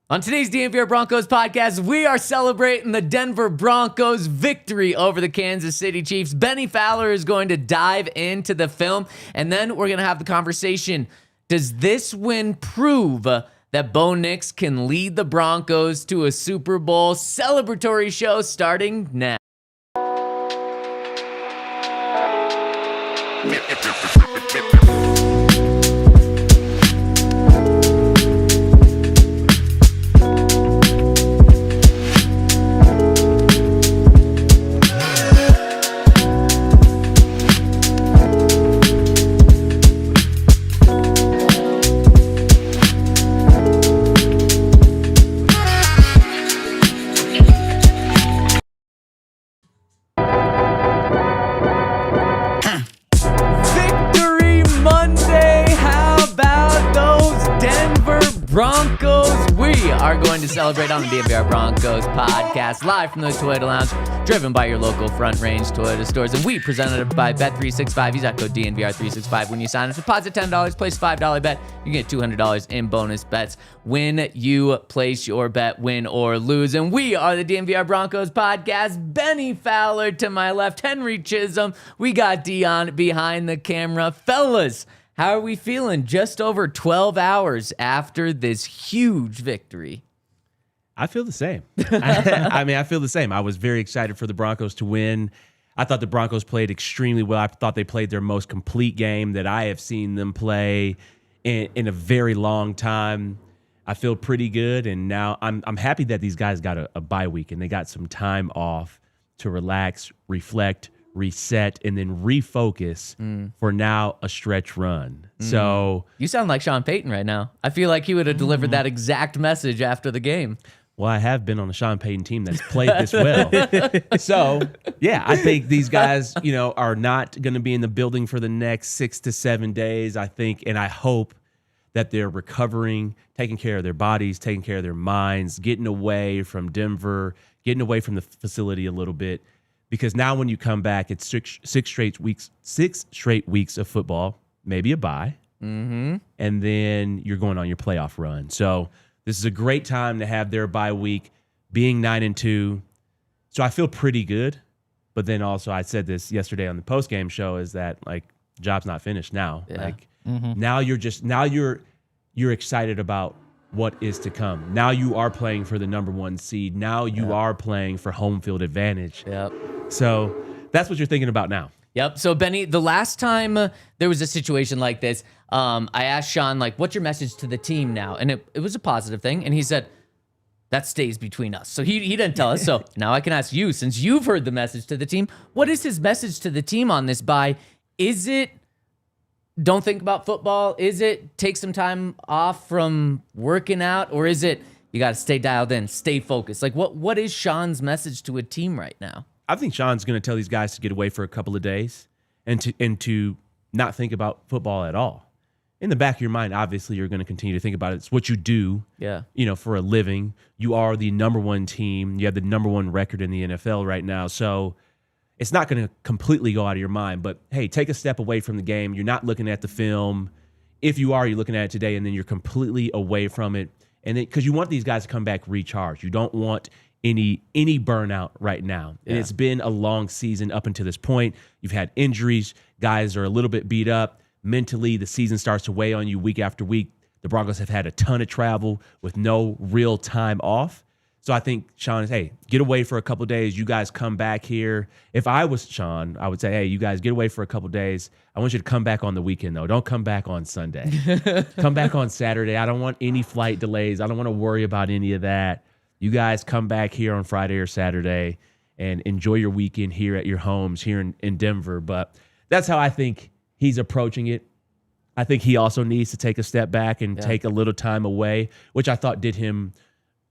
On today's DNVR Broncos podcast, we are celebrating the Denver Broncos' victory over the Kansas City Chiefs. Bennie Fowler is going to dive into the film, and then we're going to have the conversation. Does this win prove that Bo Nix can lead the Broncos to a Super Bowl celebratory show starting now? Broncos, we are going to celebrate on the DNVR Broncos podcast, live from the Toyota Lounge, driven by your local Front Range Toyota stores. And we presented by Bet365. Use that code DNVR365 when you sign up. Deposit $10, place $5 bet. You get $200 in bonus bets when you place your bet, win or lose. And we are the DNVR Broncos podcast. Bennie Fowler to my left, Henry Chisholm. We got Dion behind the camera. Fellas, how are we feeling just over 12 hours after this huge victory? I feel the same. I feel the same. I was very excited for the Broncos to win. I thought the Broncos played extremely well. I thought they played their most complete game that I have seen them play in a very long time. I feel pretty good, and now I'm happy that these guys got a bye week and they got some time off to relax, reflect, reset, and then refocus for now a stretch run. So you sound like Sean Payton right now. I feel like he would have delivered that exact message after the game. Well, I have been on the Sean Payton team that's played this well. So, yeah, I think these guys, are not going to be in the building for the next 6 to 7 days. I think, and I hope that they're recovering, taking care of their bodies, taking care of their minds, getting away from Denver, getting away from the facility a little bit. Because now when you come back, it's six straight weeks of football, maybe a bye, and then you're going on your playoff run. So this is a great time to have their bye week, being 9-2. So I feel pretty good. But then also, I said this yesterday on the postgame show, is that job's not finished now. Yeah. Now you're excited about what is to come. Now you are playing for the number one seed. Now you are playing for home field advantage. Yep. So that's what you're thinking about now. Yep. So, Benny, the last time there was a situation like this, I asked Sean, what's your message to the team now? And it was a positive thing. And he said, that stays between us. So he didn't tell us. So now I can ask you, since you've heard the message to the team, what is his message to the team on this bye? Is it don't think about football? Is it take some time off from working out? Or is it you got to stay dialed in, stay focused? What is Sean's message to a team right now? I think Sean's going to tell these guys to get away for a couple of days and to not think about football at all. In the back of your mind, obviously, you're going to continue to think about it. It's what you do, for a living. You are the number one team. You have the number one record in the NFL right now. So it's not going to completely go out of your mind. But, hey, take a step away from the game. You're not looking at the film. If you are, you're looking at it today, and then you're completely away from it. And because you want these guys to come back recharged. You don't want any burnout right now. And it's been a long season up until this point. You've had injuries. Guys are a little bit beat up. Mentally, the season starts to weigh on you week after week. The Broncos have had a ton of travel with no real time off. So I think Sean is, hey, get away for a couple of days. You guys come back here. If I was Sean, I would say, hey, you guys get away for a couple of days. I want you to come back on the weekend, though. Don't come back on Sunday. Come back on Saturday. I don't want any flight delays. I don't want to worry about any of that. You guys come back here on Friday or Saturday and enjoy your weekend here at your homes here in Denver. But that's how I think he's approaching it. I think he also needs to take a step back and take a little time away, which I thought did him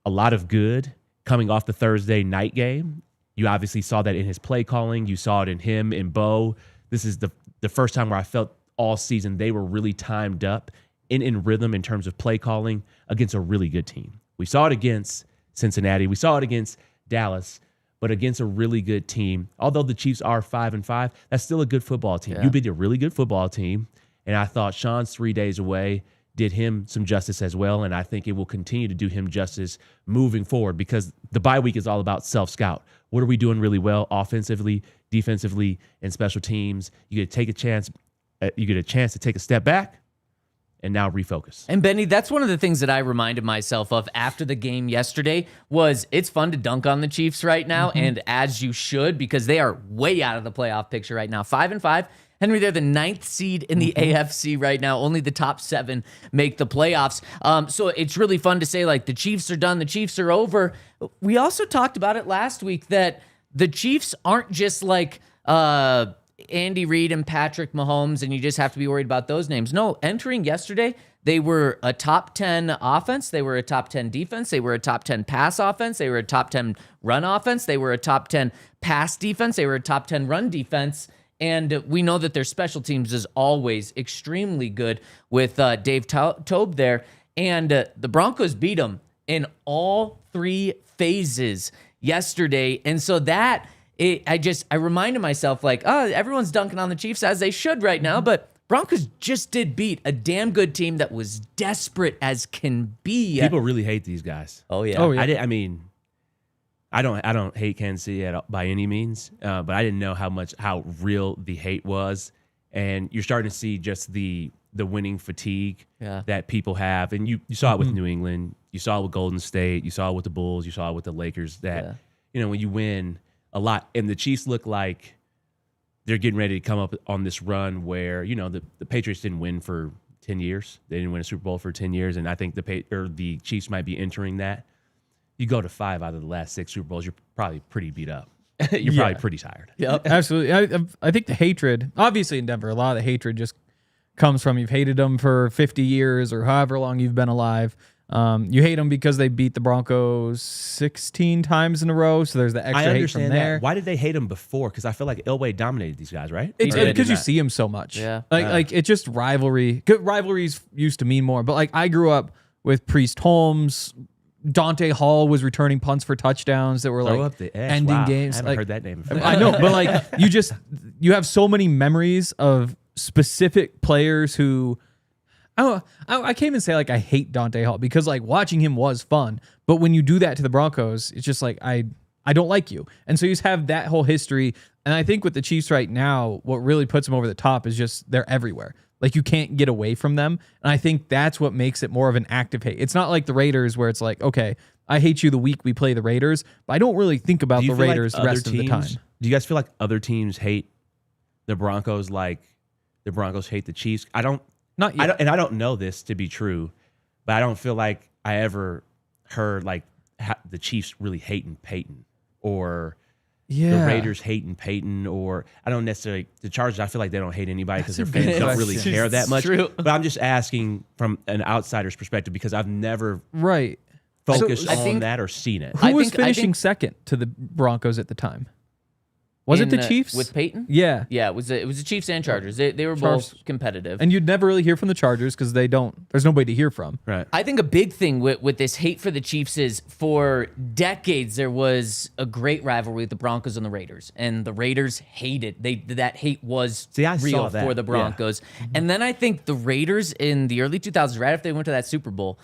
a lot of good coming off the Thursday night game. You obviously saw that in his play calling. You saw it in him and Bo. This is the first time where I felt all season they were really timed up in rhythm in terms of play calling against a really good team. We saw it against Cincinnati. We saw it against Dallas, but against a really good team. Although the Chiefs are 5-5, that's still a good football team. You beat a really good football team, and I thought Sean's 3 days away did him some justice as well, and I think it will continue to do him justice moving forward because the bye week is all about self-scout. What are we doing really well offensively, defensively, and special teams? You get to take a chance. You get a chance to take a step back and now refocus. And Benny, that's one of the things that I reminded myself of after the game yesterday was it's fun to dunk on the Chiefs right now, and as you should, because they are way out of the playoff picture right now. 5-5. Henry, they're the 9th seed in the AFC right now. Only the top 7 make the playoffs. So it's really fun to say, like, the Chiefs are done, the Chiefs are over. We also talked about it last week that the Chiefs aren't just like Andy Reid and Patrick Mahomes, and you just have to be worried about those names. No, entering yesterday, they were a top 10 offense. They were a top 10 defense. They were a top 10 pass offense. They were a top 10 run offense. They were a top 10 pass defense. They were a top 10 run defense. And we know that their special teams is always extremely good with Dave Tobe there. And the Broncos beat them in all 3 phases yesterday. And so that, I reminded myself, like, oh, everyone's dunking on the Chiefs as they should right now. But Broncos just did beat a damn good team that was desperate as can be. People really hate these guys. Oh, yeah. I don't hate Kansas City by any means, but I didn't know how real the hate was, and you're starting to see just the winning fatigue that people have, and you saw it with New England, you saw it with Golden State, you saw it with the Bulls, you saw it with the Lakers. That when you win a lot, and the Chiefs look like they're getting ready to come up on this run where the Patriots didn't win for 10 years, they didn't win a Super Bowl for 10 years, and I think the Chiefs might be entering that. You go to 5 out of the last 6 Super Bowls, you're probably pretty beat up. You're probably pretty tired. Yep, absolutely. I think the hatred, obviously in Denver, a lot of the hatred just comes from you've hated them for 50 years or however long you've been alive. You hate them because they beat the Broncos 16 times in a row, so there's the extra hate from there. Why did they hate them before? Because I feel like Elway dominated these guys, right? It's because you see them so much. Yeah. Like it's just rivalry. Rivalries used to mean more, but like I grew up with Priest Holmes. Dante Hall was returning punts for touchdowns that were like ending games. I haven't heard that name before. I know, but like you have so many memories of specific players who I can't even say like I hate Dante Hall because like watching him was fun, but when you do that to the Broncos, it's just like I don't like you, and so you just have that whole history. And I think with the Chiefs right now, what really puts them over the top is just they're everywhere. Like you can't get away from them. And I think that's what makes it more of an active hate. It's not like the Raiders where it's like, okay, I hate you the week we play the Raiders, but I don't really think about the Raiders the rest of the time. Do you guys feel like other teams hate the Broncos like the Broncos hate the Chiefs? I don't know this to be true, but I don't feel like I ever heard like the Chiefs really hating Payton or the Raiders hating Payton, or I don't necessarily the Chargers. I feel like they don't hate anybody because their fans don't really care that much. True. But I'm just asking from an outsider's perspective because I've never focused on that or seen it. Who was finishing second to the Broncos at the time? Was it the Chiefs? With Payton? Yeah. Yeah, it was the Chiefs and Chargers. They were both competitive. And you'd never really hear from the Chargers because there's nobody to hear from. Right. I think a big thing with this hate for the Chiefs is for decades there was a great rivalry with the Broncos and the Raiders. And the Raiders hated. That hate was real for the Broncos. Yeah. And then I think the Raiders in the early 2000s, right after they went to that Super Bowl,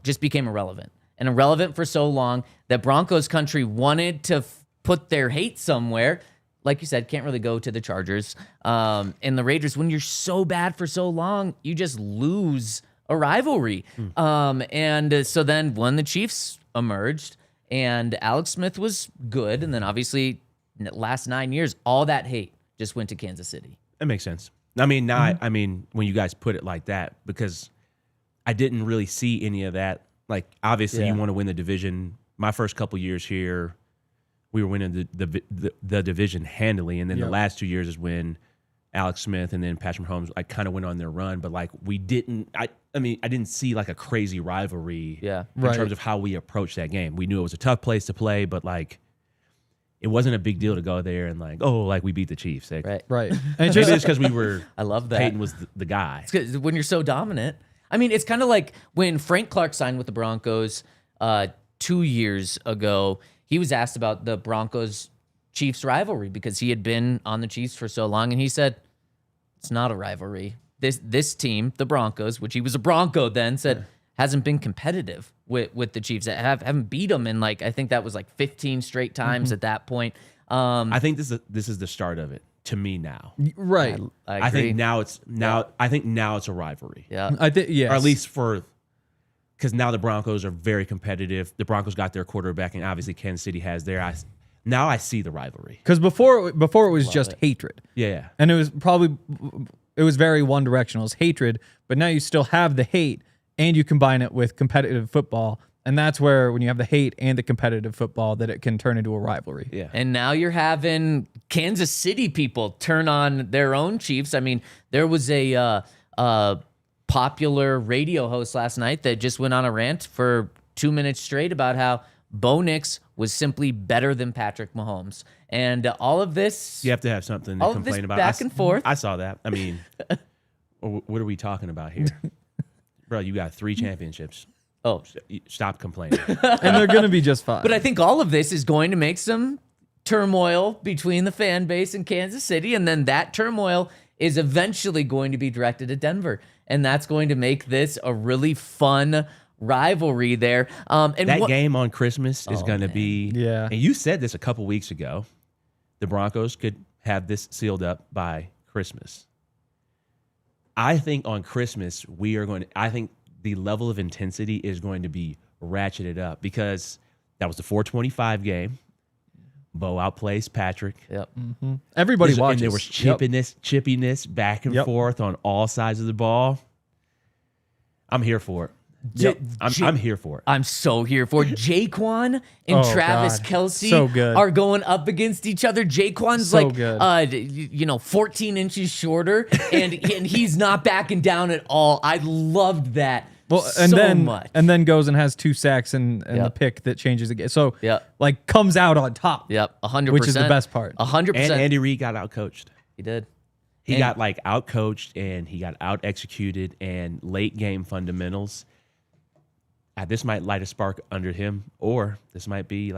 just became irrelevant. And irrelevant for so long that Broncos country wanted to put their hate somewhere. Like you said, can't really go to the Chargers. And the Raiders, when you're so bad for so long, you just lose a rivalry. And so then when the Chiefs emerged and Alex Smith was good, and then obviously in the last 9 years, all that hate just went to Kansas City. That makes sense. I mean, now, I mean, when you guys put it like that, because I didn't really see any of that. Like, obviously, you want to win the division. My first couple years here, we were winning the division handily, and then the last 2 years is when Alex Smith and then Patrick Mahomes like kind of went on their run, but like we didn't. I didn't see like a crazy rivalry in terms of how we approached that game. We knew it was a tough place to play, but like it wasn't a big deal to go there and like we beat the Chiefs. Like, right. And just because we were, I love that Payton was the guy. It's 'cause when you're so dominant. I mean, it's kind of like when Frank Clark signed with the Broncos 2 years ago. He was asked about the Broncos-Chiefs rivalry because he had been on the Chiefs for so long, and he said, it's not a rivalry. this team, the Broncos, which he was a Bronco then, said hasn't been competitive with the Chiefs. Haven't beat them in I think that was 15 straight times at that point. I think this is the start of it to me now. Right. I think now it's a rivalry. Yeah. I think Or at least because now the Broncos are very competitive. The Broncos got their quarterback, and obviously Kansas City has theirs. Now I see the rivalry. Because before it was just hatred. Yeah. And it was very one directional. It was hatred, but now you still have the hate and you combine it with competitive football. And that's where, when you have the hate and the competitive football, that it can turn into a rivalry. Yeah. And now you're having Kansas City people turn on their own Chiefs. I mean, there was a popular radio host last night that just went on a rant for 2 minutes straight about how Bo Nix was simply better than Patrick Mahomes. And all of this... You have to have something to complain about. Back and forth. I saw that. I mean, what are we talking about here? Bro, you got 3 championships. Oh, stop complaining. And they're going to be just fine. But I think all of this is going to make some turmoil between the fan base in Kansas City, and then that turmoil is eventually going to be directed at Denver, and that's going to make this a really fun rivalry there. And that game on Christmas is going to be... Yeah. And you said this a couple weeks ago. The Broncos could have this sealed up by Christmas. I think on Christmas, I think the level of intensity is going to be ratcheted up because that was the 425 game. Bo outplays Patrick. Yep. Mm-hmm. Everybody watches. And there was chippiness back and forth on all sides of the ball. I'm here for it. I'm here for it. I'm so here for it. Jaquan and Travis Kelce are going up against each other. Jaquan's 14 inches shorter, and he's not backing down at all. I loved that. Well, much. And then goes and has 2 sacks and the pick that changes the game. So comes out on top. Yep, 100%. Which is the best part. 100%. And Andy Reid got outcoached. He did. He got outcoached and he got out executed, and late game fundamentals. This might light a spark under him, or this might be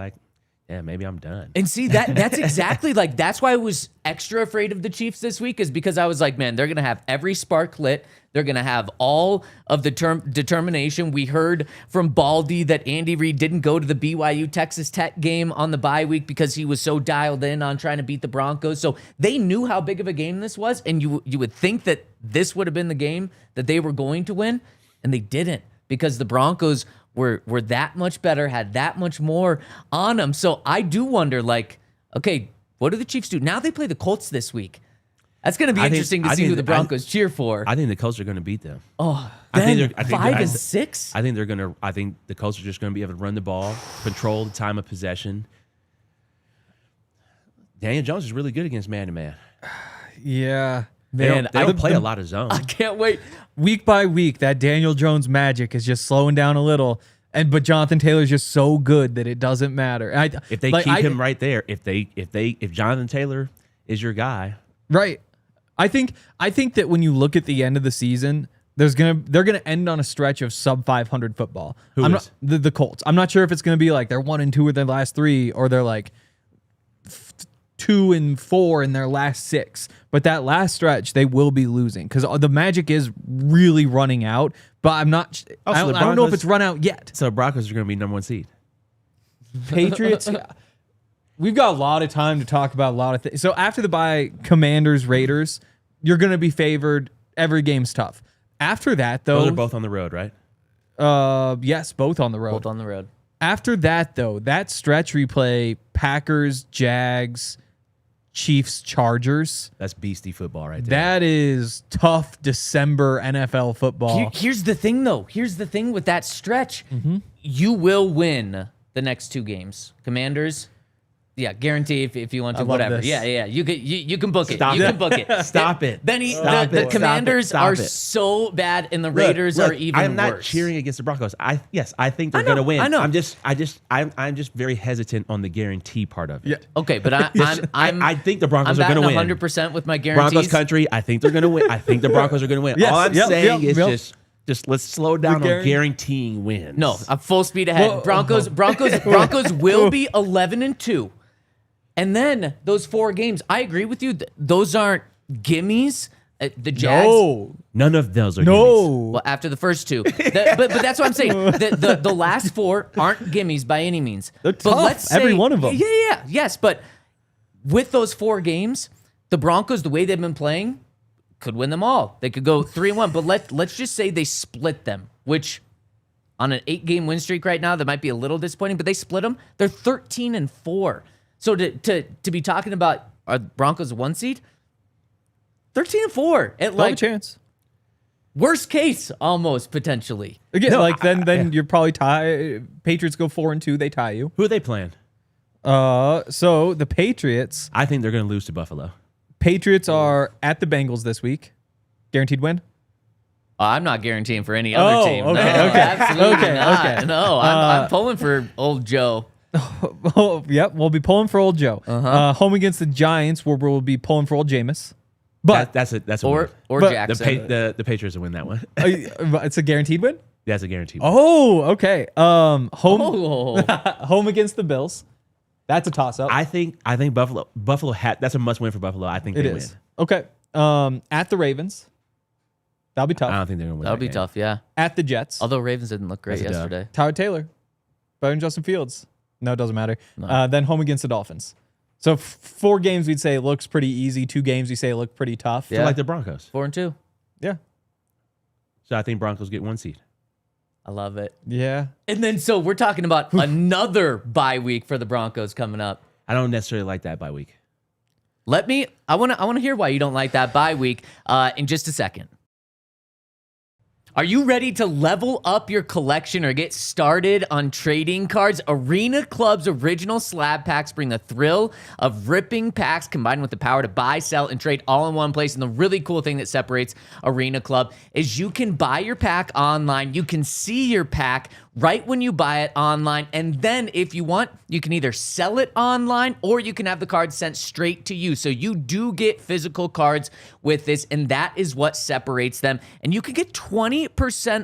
maybe I'm done. And see, that's exactly that's why I was extra afraid of the Chiefs this week, is because I was like, man, they're going to have every spark lit. They're going to have all of the determination. We heard from Baldy that Andy Reid didn't go to the BYU Texas Tech game on the bye week because he was so dialed in on trying to beat the Broncos. So they knew how big of a game this was, and you would think that this would have been the game that they were going to win, and they didn't, because the Broncos were that much better, had that much more on them. So I do wonder, okay, what do the Chiefs do? Now they play the Colts this week. That's going to be interesting to see who the Broncos cheer for. I think the Colts are going to beat them. Oh, I think 5-6? I think the Colts are just going to be able to run the ball, control the time of possession. Daniel Jones is really good against man-to-man. Yeah. Man, they don't play a lot of zone. I can't wait. Week by week, that Daniel Jones magic is just slowing down a little. But Jonathan Taylor's just so good that it doesn't matter. If they keep him right there, if Jonathan Taylor is your guy, right? I think that when you look at the end of the season, they're gonna end on a stretch of sub 500 football. The Colts. I'm not sure if it's gonna be they're 1-2 with their last 3, or they're 2-4 in their last 6. But that last stretch, they will be losing because the magic is really running out. But I'm not. I don't know if it's run out yet. So the Broncos are going to be number 1 seed. Patriots. We've got a lot of time to talk about a lot of things. So after the bye, Commanders, Raiders, you're going to be favored. Every game's tough. After that, though, they're both on the road, right? Yes, both on the road. Both on the road. After that, though, that stretch replay: Packers, Jags, Chiefs, Chargers. That's beastie football right there. That is tough December NFL football. Here's the thing, though. Here's the thing with that stretch. Mm-hmm. You will win the next 2 games. Commanders, guarantee if you want to, whatever. This. Yeah. You can book it. Stop you it. can book it. Stop it. Benny, the Commanders are so bad, and the Raiders are even worse. I'm not cheering against the Broncos. I think they're going to win. I know. I'm just very hesitant on the guarantee part of it. Yeah. Okay, but I think the Broncos are going to win. 100% with my guarantees. Broncos country. I think they're going to win. I think the Broncos are going to win. Yes. All I'm saying is just let's slow down on guaranteeing wins. No, I'm full speed ahead. Well, Broncos will be 11-2. And then those 4 games, I agree with you. Those aren't gimmies. The Jags. No. None of those are No. gimmies. Well, after the first two. But that's what I'm saying. The last four aren't gimmies by any means. They're But tough, let's say, every one of them. Yeah, yes. But with those 4 games, the Broncos, the way they've been playing, could win them all. They could go 3-1. But let's just say they split them, which on an 8-game win streak right now, that might be a little disappointing, but they split them. They're 13-4. So to be talking about are Broncos a 1 seed? 13-4 at Like a chance. worst case, almost potentially. Again, then you're probably tie. Patriots go 4-2, they tie you. Who are they playing? So the Patriots. I think they're going to lose to Buffalo. Patriots are at the Bengals this week. Guaranteed win. I'm not guaranteeing for any other team. Okay, No, okay, absolutely okay, not. okay. No, I'm pulling for old Joe. Oh, yep, we'll be pulling for old Joe. Home against the Giants, where we'll be pulling for old Jameis. But that's a Or win. Jackson. The Patriots will win that one. it's a guaranteed win. That's a guaranteed win. Oh, okay. Home Oh. home against the Bills. That's a toss up. I think Buffalo that's a must win for Buffalo. I think It they is. win. Okay. At the Ravens. That'll be I tough. don't think they're going to win. That'll that be game. tough, yeah. At the Jets. Although Ravens didn't look great That's a dub. yesterday. Tyler Taylor. Better than Justin Fields. No, it doesn't matter. No. Then home against the Dolphins. So 4 games we'd say looks pretty easy. 2 games we say look pretty tough. So like the Broncos. 4-2. Yeah. So I think Broncos get 1 seed. I love it. Yeah. And then so we're talking about another bye week for the Broncos coming up. I don't necessarily like that bye week. I want to hear why you don't like that bye week in just a second. Are you ready to level up your collection or get started on trading cards? Arena Club's original slab packs bring the thrill of ripping packs combined with the power to buy, sell, and trade all in one place. And the really cool thing that separates Arena Club is you can buy your pack online. You can see your pack right when you buy it online. And then if you want, you can either sell it online or you can have the cards sent straight to you. So you do get physical cards with this, and that is what separates them. And you can get 20%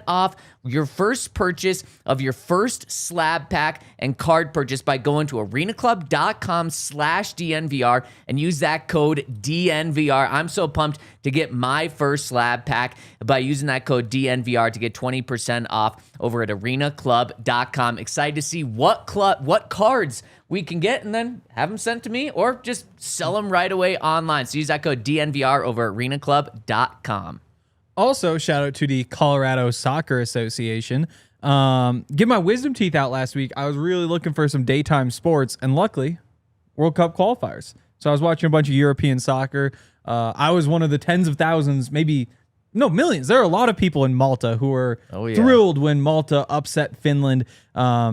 off your first purchase of your first slab pack and card purchase by going to arenaclub.com/DNVR and use that code DNVR. I'm so pumped to get my first slab pack by using that code DNVR to get 20% off over at arenaclub.com. Excited to see what cards we can get and then have them sent to me or just sell them right away online. So use that code DNVR over at arenaclub.com. Also, shout out to the Colorado Soccer Association. Get my wisdom teeth out last week. I was really looking for some daytime sports, and luckily, World Cup qualifiers. So I was watching a bunch of European soccer. I was one of the tens of thousands, millions. There are a lot of people in Malta who were thrilled when Malta upset Finland.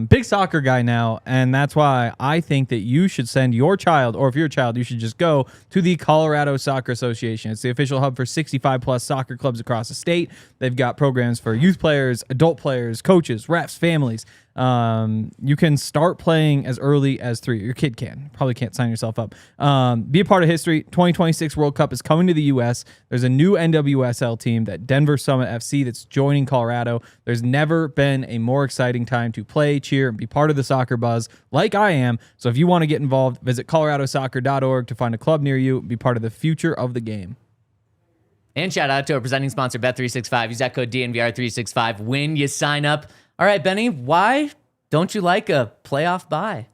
Big soccer guy now, and that's why I think that you should send your child, or if you're a child, you should just go to the Colorado Soccer Association. It's the official hub for 65-plus soccer clubs across the state. They've got programs for youth players, adult players, coaches, refs, families. You can start playing as early as 3. Your kid can. Probably can't sign yourself up. Be a part of history. 2026 World Cup is coming to the U.S. There's a new NWSL team, that Denver Summit FC, that's joining Colorado. There's never been a more exciting time to play, cheer, and be part of the soccer buzz like I am. So if you want to get involved, visit coloradosoccer.org to find a club near you and be part of the future of the game. And shout out to our presenting sponsor, Bet365. Use that code DNVR365 when you sign up. All right, Benny, why don't you like a playoff bye?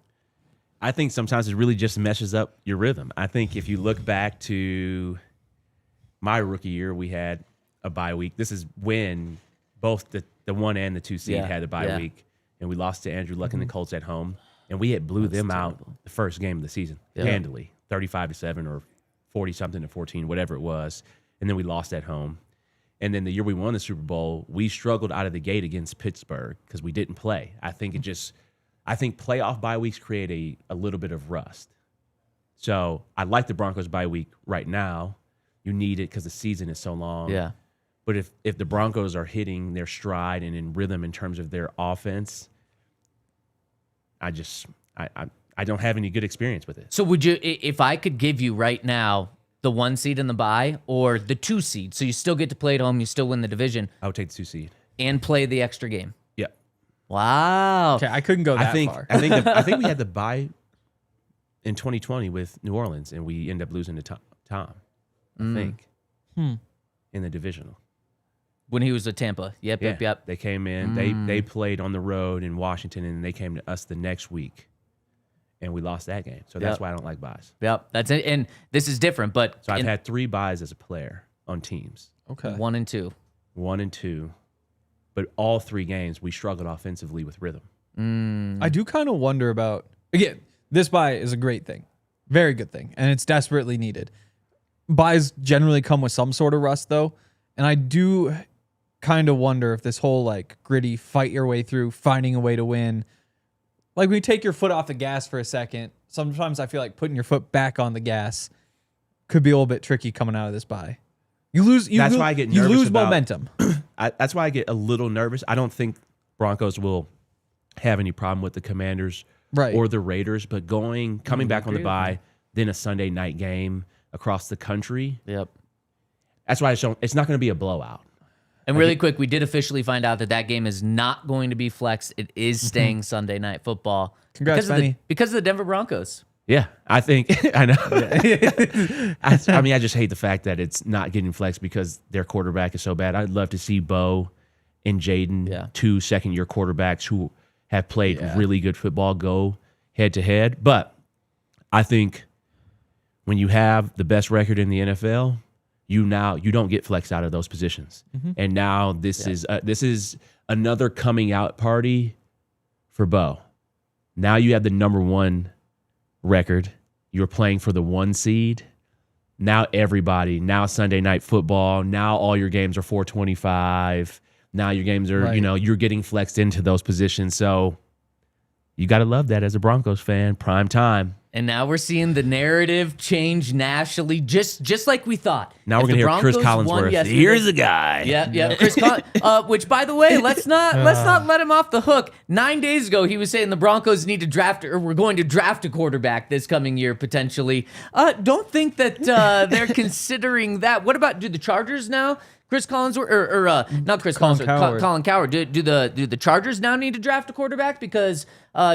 I think sometimes it really just meshes up your rhythm. I think if you look back to my rookie year, we had a bye week. This is when both the 1 and the 2 seed had a bye week, and we lost to Andrew Luck and the Colts at home, and we had blew them out the first game of the season handily, 35-7 or 40-something to 14, whatever it was, and then we lost at home. And then the year we won the Super Bowl, we struggled out of the gate against Pittsburgh because we didn't play. I think playoff bye weeks create a little bit of rust. So I like the Broncos bye week right now. You need it because the season is so long. Yeah. But if the Broncos are hitting their stride and in rhythm in terms of their offense, I don't have any good experience with it. So would you, if I could give you right now the 1 seed in the bye or the 2 seed, so you still get to play at home, you still win the division, I would take the 2 seed and play the extra game? Yeah. Wow. Okay, I couldn't go that far. I think we had the bye in 2020 with New Orleans, and we end up losing to Tom. I think. in the divisional. When he was at Tampa. Yep. They came in. They played on the road in Washington, and they came to us the next week, and we lost that game. So that's why I don't like buys. Yep, that's it. And this is different, but so I've had 3 buys as a player on teams. Okay, 1 and 2. 1 and 2, but all 3 games we struggled offensively with rhythm. I do kind of wonder about, again, this buy is a great thing, very good thing, and it's desperately needed. Buys generally come with some sort of rust, though, and I do kind of wonder if this whole like gritty fight your way through, finding a way to win, like when you take your foot off the gas for a second, sometimes I feel like putting your foot back on the gas could be a little bit tricky coming out of this buy. You lose. That's why I get nervous. You lose momentum. That's why I get a little nervous. I don't think Broncos will have any problem with the Commanders or the Raiders, but coming back on the bye, then a Sunday night game across the country. Yep. That's why it's not going to be a blowout. And really quick, we did officially find out that game is not going to be flexed. It is staying Sunday Night Football. Congrats, Benny. Because of the Denver Broncos. Yeah, I think I know. I mean, I just hate the fact that it's not getting flexed because their quarterback is so bad. I'd love to see Bo and Jaden, 2 second-year quarterbacks who have played really good football, go head-to-head. But I think when you have the best record in the NFL, you don't get flexed out of those positions. And now this is another coming out party for Bo. Now you have the number 1 record. You're playing for the 1 seed. Now Sunday Night Football. Now all your games are 425. Now your games are, you're getting flexed into those positions. So you got to love that as a Broncos fan. Prime time. And now we're seeing the narrative change nationally, just like we thought. Now we're going to hear Chris Collinsworth. Here's a guy. Yeah. Chris which, by the way, let's not let him off the hook. 9 days ago, he was saying the Broncos need to draft, or we're going to draft a quarterback this coming year potentially. Don't think that they're considering that. What about the Chargers now? Chris Collinsworth, or not Chris Collinsworth, Colin Cowherd. Do the Chargers now need to draft a quarterback because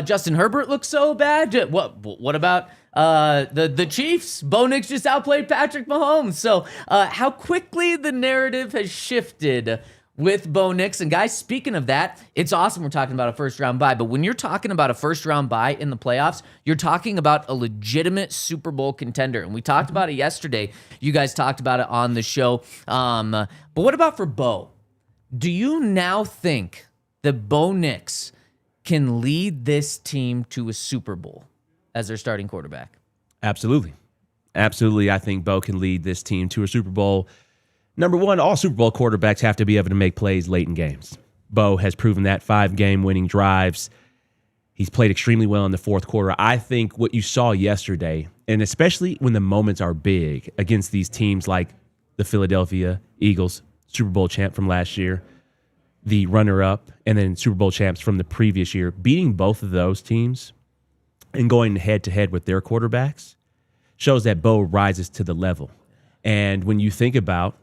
Justin Herbert looks so bad? What about the Chiefs? Bo Nix just outplayed Patrick Mahomes. So how quickly the narrative has shifted with Bo Nix. And guys, speaking of that, it's awesome we're talking about a first-round bye. But when you're talking about a first-round bye in the playoffs, you're talking about a legitimate Super Bowl contender. And we talked about it yesterday. You guys talked about it on the show. But what about for Bo? Do you now think that Bo Nix can lead this team to a Super Bowl as their starting quarterback? Absolutely. I think Bo can lead this team to a Super Bowl. Number 1, all Super Bowl quarterbacks have to be able to make plays late in games. Bo has proven that 5-game winning drives. He's played extremely well in the fourth quarter. I think what you saw yesterday, and especially when the moments are big against these teams like the Philadelphia Eagles, Super Bowl champ from last year, the runner-up, and then Super Bowl champs from the previous year, beating both of those teams and going head-to-head with their quarterbacks shows that Bo rises to the level. And when you think about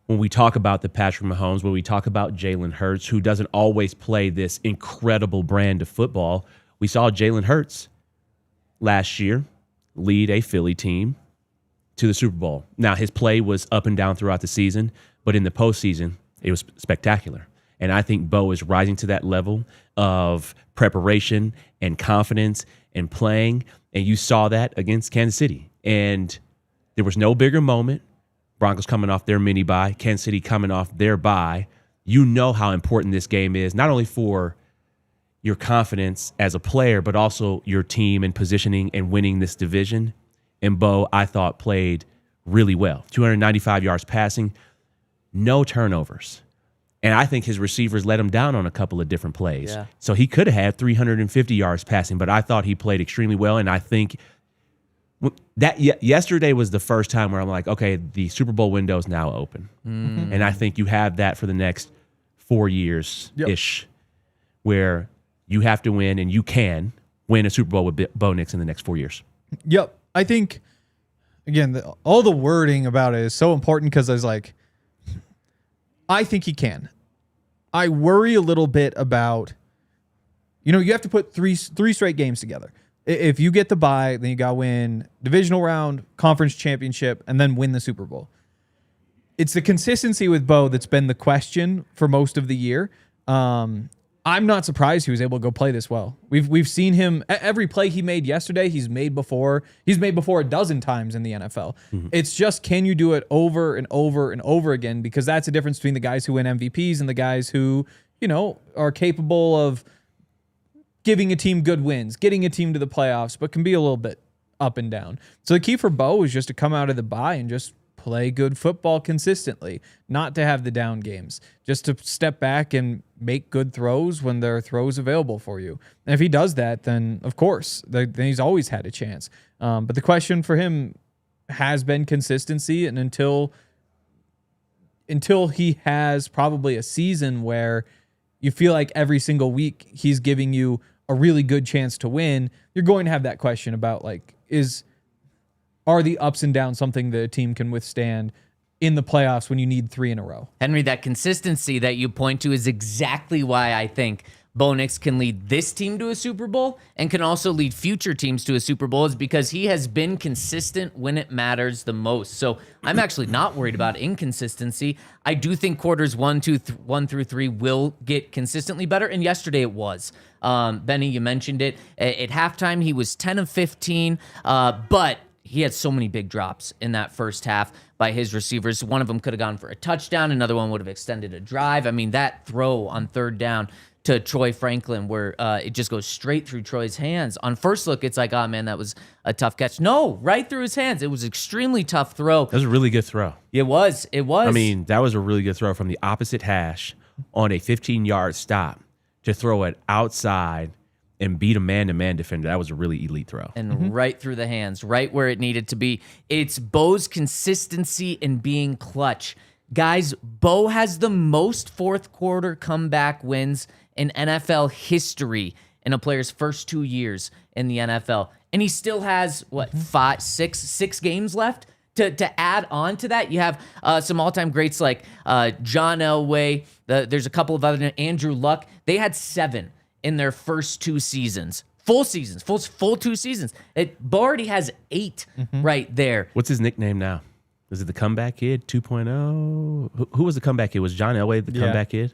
when we talk about the Patrick Mahomes, when we talk about Jalen Hurts, who doesn't always play this incredible brand of football, we saw Jalen Hurts last year lead a Philly team to the Super Bowl. Now, his play was up and down throughout the season, but in the postseason, it was spectacular. And I think Bo is rising to that level of preparation and confidence and playing. And you saw that against Kansas City. And there was no bigger moment. Broncos coming off their mini bye, Kansas City coming off their bye. You know how important this game is, not only for your confidence as a player, but also your team and positioning and winning this division. And Bo, I thought, played really well. 295 yards passing, no turnovers. And I think his receivers let him down on a couple of different plays. Yeah. So he could have had 350 yards passing, but I thought he played extremely well. And I think that yesterday was the first time where I'm like, okay, the Super Bowl window is now open. And I think you have that for the next 4 years-ish, where you have to win, and you can win a Super Bowl with Bo Nix in the next 4 years. Yep. I think, again, all the wording about it is so important because I was like, I think he can. I worry a little bit about, you have to put three straight games together. If you get the bye, then you got to win divisional round, conference championship, and then win the Super Bowl. it's the consistency with Bo that's been the question for most of the year. I'm not surprised he was able to go play this well. We've seen him every play he made yesterday. He's made before a dozen times in the NFL. Mm-hmm. It's just, can you do it over and over and over again? Because that's the difference between the guys who win MVPs and the guys who, are capable of giving a team good wins, getting a team to the playoffs, but can be a little bit up and down. So the key for Bo is just to come out of the bye and just play good football consistently, not to have the down games, just to step back and make good throws when there are throws available for you. And if he does that, then of course, then he's always had a chance. But the question for him has been consistency, and until he has probably a season where you feel like every single week he's giving you a really good chance to win, you're going to have that question about are the ups and downs something that a team can withstand in the playoffs when you need 3 in a row? Henry, that consistency that you point to is exactly why I think Bo Nix can lead this team to a Super Bowl and can also lead future teams to a Super Bowl, is because he has been consistent when it matters the most. So I'm actually not worried about inconsistency. I do think quarters 1 through 3 will get consistently better, and yesterday it was. Benny, you mentioned it. At halftime, he was 10 of 15, but he had so many big drops in that first half by his receivers. One of them could have gone for a touchdown. Another one would have extended a drive. I mean, that throw on third down to Troy Franklin where it just goes straight through Troy's hands. On first look, it's like, oh, man, that was a tough catch. No, right through his hands. It was an extremely tough throw. That was a really good throw. It was. I mean, that was a really good throw from the opposite hash on a 15-yard stop to throw it outside and beat a man-to-man defender. That was a really elite throw. And right through the hands, right where it needed to be. It's Bo's consistency in being clutch. Guys, Bo has the most fourth quarter comeback wins in NFL history in a player's first 2 years in the NFL. And he still has, six games left? To add on to that, you have some all-time greats like John Elway. There's a couple of other, Andrew Luck. They had 7 in their first 2 seasons. Full seasons, full 2 seasons. Bo already has 8 right there. What's his nickname now? Is it the comeback kid 2.0? Who was the comeback kid? Was John Elway the comeback kid?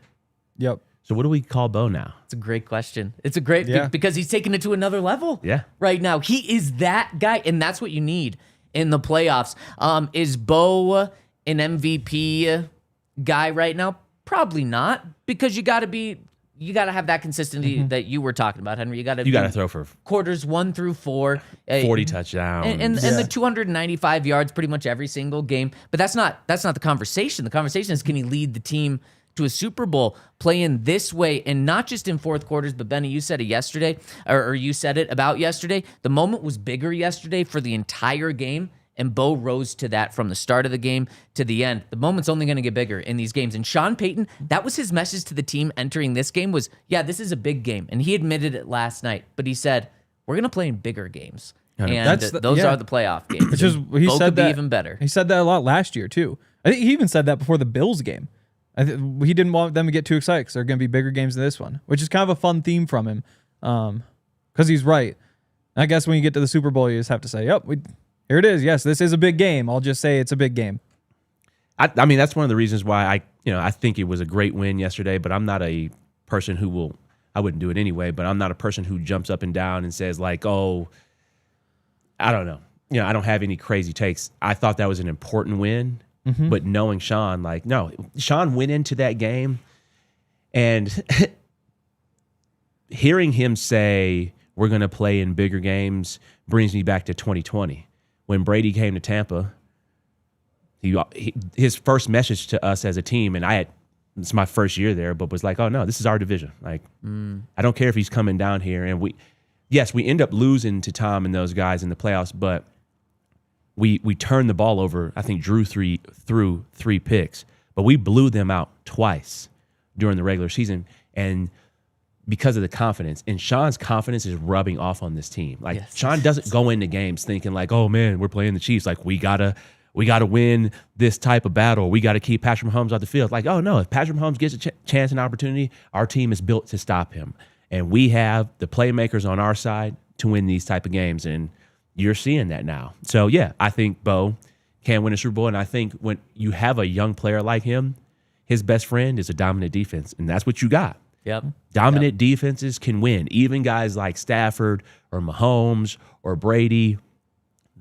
Yep. So what do we call Bo now? It's a great question. It's a great, because he's taking it to another level right now. He is that guy, and that's what you need in the playoffs. Is Bo an MVP guy right now? Probably not, because you got to have that consistency that you were talking about, Henry. You got to throw for quarters 1 through 4, 40 touchdowns, and the 295 yards pretty much every single game. But that's not the conversation. The conversation is, can he lead the team to a Super Bowl playing this way, and not just in fourth quarters? But Benny, you said it yesterday, or you said it about yesterday. The moment was bigger yesterday for the entire game. And Bo rose to that from the start of the game to the end. The moment's only going to get bigger in these games. And Sean Payton, that was his message to the team entering this game was, this is a big game. And he admitted it last night. But he said, we're going to play in bigger games. And those are the playoff games. Which is, Bo could be even better. He said that a lot last year, too. I think he even said that before the Bills game. He didn't want them to get too excited because there are going to be bigger games than this one, which is kind of a fun theme from him because he's right. I guess when you get to the Super Bowl, you just have to say, here it is. Yes, this is a big game. I'll just say it's a big game. I mean, that's one of the reasons why I think it was a great win yesterday, but I'm not a person who I wouldn't do it anyway, but I'm not a person who jumps up and down and says like, oh, I don't know. I don't have any crazy takes. I thought that was an important win, but knowing Sean, Sean went into that game and hearing him say, we're going to play in bigger games brings me back to 2020. When Brady came to Tampa, his first message to us as a team, and it's my first year there, but was like, oh no, this is our division. I don't care if he's coming down here. And we end up losing to Tom and those guys in the playoffs, but we turned the ball over. I think Drew threw 3 picks, but we blew them out twice during the regular season. And because of the confidence, and Sean's confidence is rubbing off on this team. Sean doesn't go into games thinking like, oh man, we're playing the Chiefs. Like we gotta win this type of battle. We got to keep Patrick Mahomes off the field. Like, oh no, if Patrick Mahomes gets a chance and opportunity, our team is built to stop him. And we have the playmakers on our side to win these type of games. And you're seeing that now. So yeah, I think Bo can win a Super Bowl. And I think when you have a young player like him, his best friend is a dominant defense, and that's what you got. Yep. Dominant defenses can win. Even guys like Stafford or Mahomes or Brady,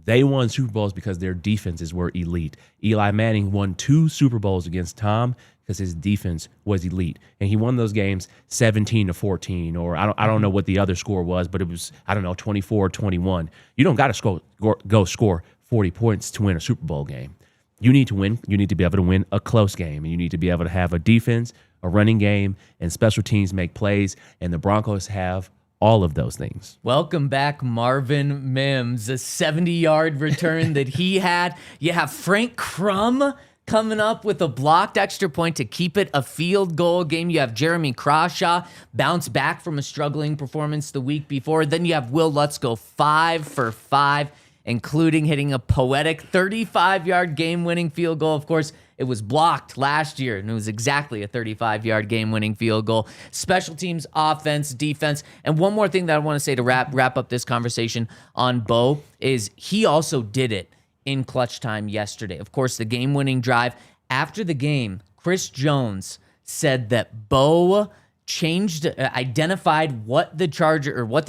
they won Super Bowls because their defenses were elite. Eli Manning won 2 Super Bowls against Tom because his defense was elite, and he won those games 17-14, or I don't know what the other score was, but it was 24-21. You don't got to go score 40 points to win a Super Bowl game. You need to win. You need to be able to win a close game, and you need to be able to have a defense, a running game, and special teams make plays, and the Broncos have all of those things. Welcome back, Marvin Mims, a 70-yard return that he had. You have Frank Crum coming up with a blocked extra point to keep it a field goal game. You have Jeremy Crawshaw bounce back from a struggling performance the week before. Then you have Will Lutz go 5 for 5, including hitting a poetic 35-yard game-winning field goal. Of course, it was blocked last year, and it was exactly a 35-yard game-winning field goal. Special teams, offense, defense. And one more thing that I want to say to wrap up this conversation on Bo is he also did it in clutch time yesterday. Of course, the game-winning drive. After the game, Chris Jones said that Bo identified what the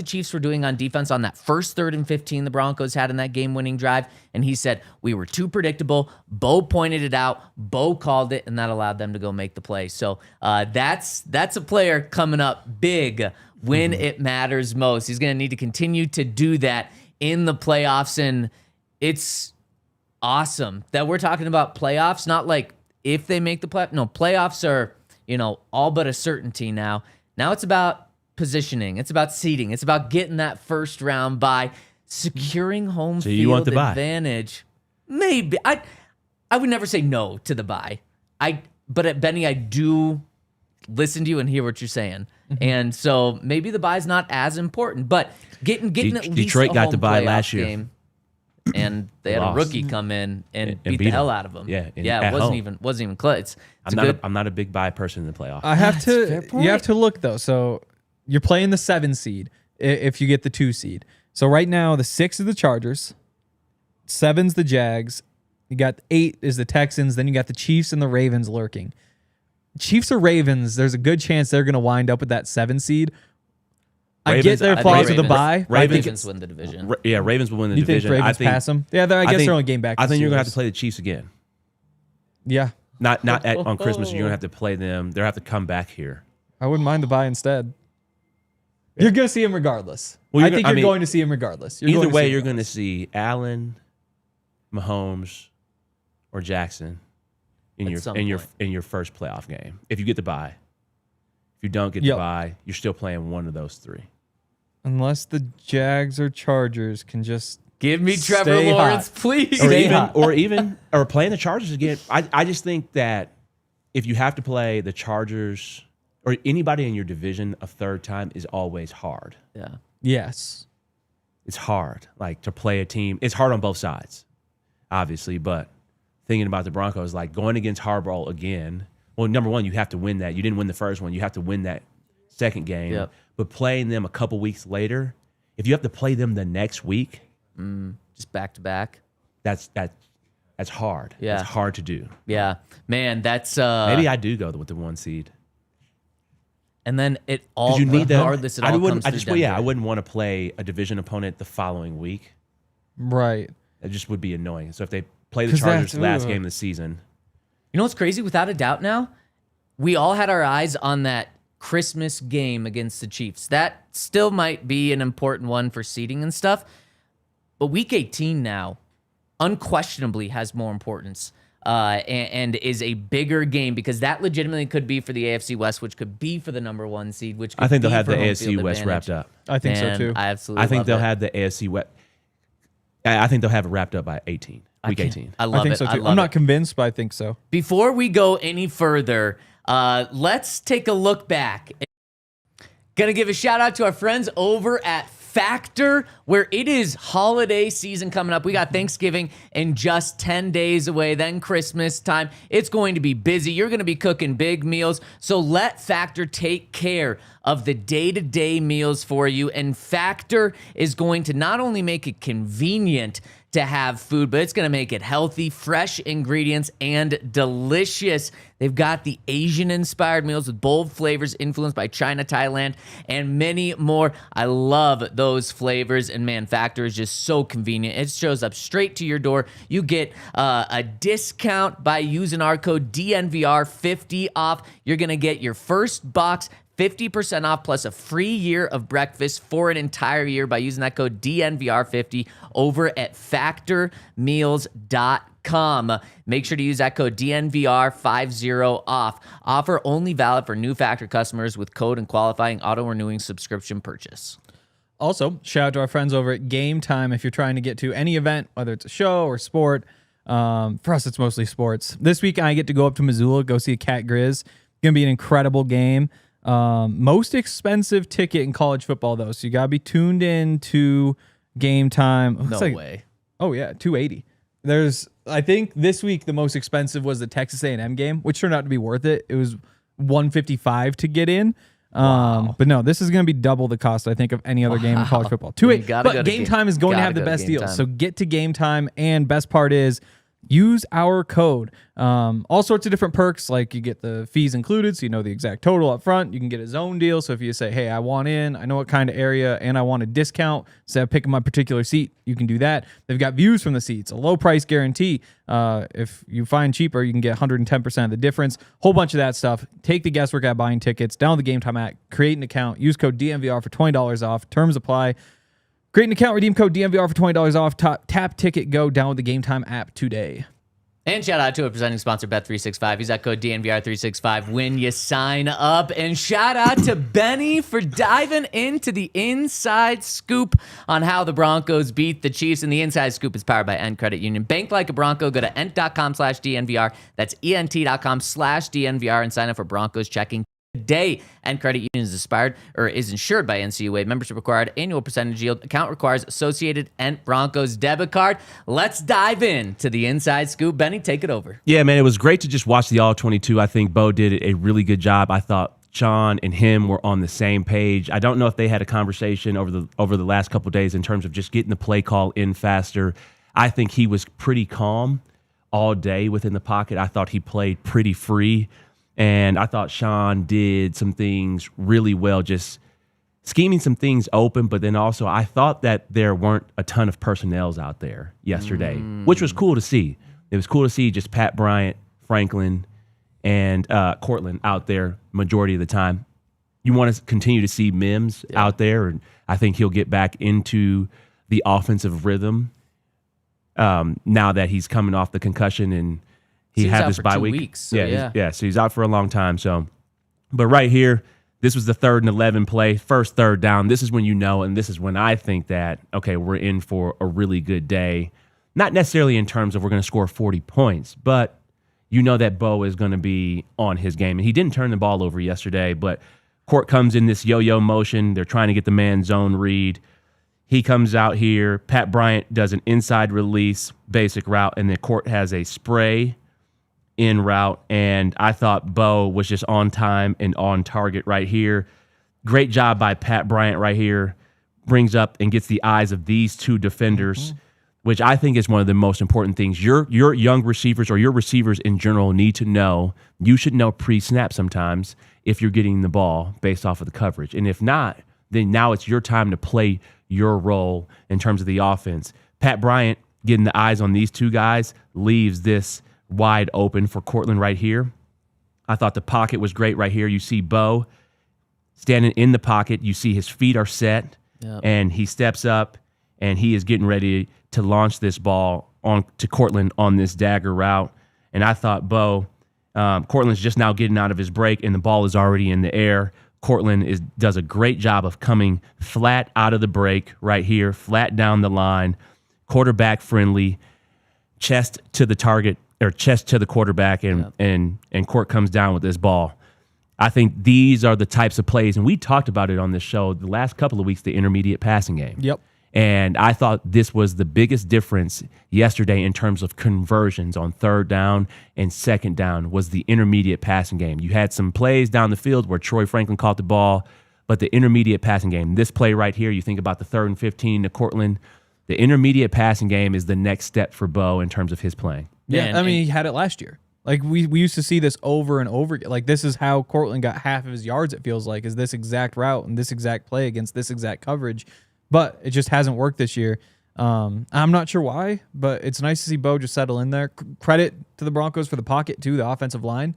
Chiefs were doing on defense on that first 3rd and 15 the Broncos had in that game-winning drive, and he said we were too predictable. Bo pointed it out, Bo called it, and that allowed them to go make the play. So that's a player coming up big when it matters most. He's going to need to continue to do that in the playoffs, and it's awesome that we're talking about playoffs, not like if they make the playoffs. No, playoffs are all but a certainty now. Now it's about positioning. It's about seeding. It's about getting that first round bye, securing home so field you want the advantage. Bye. Maybe. I would never say no to the bye. But at Benny, I do listen to you and hear what you're saying. And so maybe the bye's not as important, but getting at least Detroit got the bye last year. Game, and they had a rookie come in and beat the hell out of them. Yeah, it wasn't even close. I'm not a big bye person in the playoffs. You have to look though. So you're playing the 7 seed if you get the 2 seed. So right now the 6 is the Chargers, 7's the Jags, you got 8 is the Texans, then you got the Chiefs and the Ravens lurking. Chiefs or Ravens, there's a good chance they're going to wind up with that 7 seed. I get their flaws with the bye. Ravens win the division. Ravens will win the you division. Think Ravens pass them? Yeah, I guess they're only game back. I think you're going to have to play the Chiefs again. Yeah. Not on Christmas. You're going to have to play them. They'll have to come back here. I wouldn't mind the bye instead. Yeah. You're going to see him regardless. Well, I think you're going to see him regardless. Either way, you're going to see Allen, Mahomes, or Jackson in your first playoff game. If you get the bye. If you don't get the bye, you're still playing one of those 3. Unless the Jags or Chargers can just give me Trevor Lawrence, please. Or playing the Chargers again. I just think that if you have to play the Chargers or anybody in your division a third time is always hard. Yeah. Yes. It's hard. Like to play a team. It's hard on both sides, obviously, but thinking about the Broncos, like going against Harbaugh again. Well, number one, you have to win that. You didn't win the first one. You have to win that second game. Yep. But playing them a couple weeks later, if you have to play them the next week, just back to back, that's hard. Yeah, it's hard to do. Yeah, man, that's maybe I do go with the 1 seed. And then it all you need regardless. That. I wouldn't want to play a division opponent the following week. Right. It just would be annoying. So if they play the Chargers last game of the season. You know what's crazy? Without a doubt now, we all had our eyes on that Christmas game against the Chiefs. That still might be an important one for seeding and stuff. But Week 18 now unquestionably has more importance and is a bigger game because that legitimately could be for the AFC West, which could be for the number 1 seed, which could I think be they'll have for the home AFC field West advantage. wrapped up. I think so too. I think they'll have the AFC West. I think they'll have it wrapped up by 18. Week 18. I love think it. so too. I'm not convinced, but I think so. Before we go any further, let's take a look back. Gonna give a shout out to our friends over at Factor, where it is holiday season coming up. We got Thanksgiving in just 10 days away, then Christmas time. It's going to be busy. You're going to be cooking big meals. So let Factor take care of the day-to-day meals for you. And Factor is going to not only make it convenient to have food, but it's going to make it healthy, fresh ingredients, and delicious. They've got the Asian-inspired meals with bold flavors influenced by China, Thailand, and many more. I love those flavors, and man, Factor is just so convenient. It shows up straight to your door. You get a discount by using our code DNVR50 off. You're going to get your first box 50% off plus a free year of breakfast for an entire year by using that code DNVR50 over at factormeals.com. Make sure to use that code DNVR50 off. Offer only valid for new Factor customers with code and qualifying auto-renewing subscription purchase. Also, shout out to our friends over at Game Time if you're trying to get to any event, whether it's a show or sport. For us, it's mostly sports. This week, I get to go up to Missoula, go see a Cat Grizz. It's going to be an incredible game. Most expensive ticket in college football, though, so you got to be tuned in to Game Time. No way. Oh, yeah, $280. I think this week the most expensive was the Texas A&M game, which turned out to be worth it. It was $155 to get in. Wow. But no, this is going to be double the cost, I think, of any other game in college football. But Game Time is going to have the best deals. So get to Game Time, and best part is use our code. All sorts of different perks, like you get the fees included, so you know the exact total up front. You can get a zone deal, so if you say, hey, I want in, I know what kind of area, and I want a discount, instead of picking my particular seat, you can do that. They've got views from the seats, a low price guarantee. If you find cheaper, you can get 110% of the difference. Whole bunch of that stuff. Take the guesswork at buying tickets, download the Game Time app, create an account, use code DNVR for $20 off. Terms apply. Create an account, redeem code DNVR for $20 off. Tap Ticket Go. Download the Game Time app today. And shout out to a presenting sponsor, Bet365. Use that code DNVR365 when you sign up. And shout out to Bennie for diving into the inside scoop on how the Broncos beat the Chiefs. And the inside scoop is powered by End Credit Union. Bank like a Bronco. Go to ent.com/DNVR. That's ent.com/DNVR and sign up for Broncos checking today. End Credit Union is insured by NCUA. Membership required. Annual percentage yield. Account requires associated Ent Broncos debit card. Let's dive in to the inside scoop. Benny, take it over. Yeah, man, it was great to just watch the All-22. I think Bo did a really good job. I thought Sean and him were on the same page. I don't know if they had a conversation over the last couple of days in terms of just getting the play call in faster. I think he was pretty calm all day within the pocket. I thought he played pretty free. And I thought Sean did some things really well, just scheming some things open. But then also I thought that there weren't a ton of personnels out there yesterday, which was cool to see. It was cool to see just Pat Bryant, Franklin, and Courtland out there majority of the time. You want to continue to see Mims out there, and I think he'll get back into the offensive rhythm now that he's coming off the concussion and he had this bye week. Weeks, so so he's out for a long time. So, but right here, this was the 3rd and 11 play, first third down. This is when you know, and this is when I think that, okay, we're in for a really good day. Not necessarily in terms of we're going to score 40 points, but you know that Bo is going to be on his game. And he didn't turn the ball over yesterday, but Court comes in this yo-yo motion. They're trying to get the man zone read. He comes out here. Pat Bryant does an inside release, basic route, and then Court has a spray in route, and I thought Bo was just on time and on target right here. Great job by Pat Bryant right here. Brings up and gets the eyes of these two defenders, which I think is one of the most important things. Your young receivers or your receivers in general need to know. You should know pre-snap sometimes if you're getting the ball based off of the coverage. And if not, then now it's your time to play your role in terms of the offense. Pat Bryant getting the eyes on these two guys leaves this wide open for Courtland right here. I thought the pocket was great right here. You see Bo standing in the pocket. You see his feet are set, and he steps up, and he is getting ready to launch this ball on to Courtland on this dagger route. And I thought Courtland's just now getting out of his break, and the ball is already in the air. Courtland does a great job of coming flat out of the break right here, flat down the line, quarterback friendly, chest to the target, or chest to the quarterback, and Court comes down with this ball. I think these are the types of plays, and we talked about it on this show the last couple of weeks, the intermediate passing game. Yep. And I thought this was the biggest difference yesterday in terms of conversions on 3rd down and 2nd down was the intermediate passing game. You had some plays down the field where Troy Franklin caught the ball, but the intermediate passing game, this play right here, you think about the 3rd and 15 to Courtland, The intermediate passing game is the next step for Bo in terms of his playing. Yeah, I mean, he had it last year. Like, we used to see this over and over again. Like, this is how Courtland got half of his yards, it feels like, is this exact route and this exact play against this exact coverage. But it just hasn't worked this year. I'm not sure why, but it's nice to see Bo just settle in there. Credit to the Broncos for the pocket, too, the offensive line.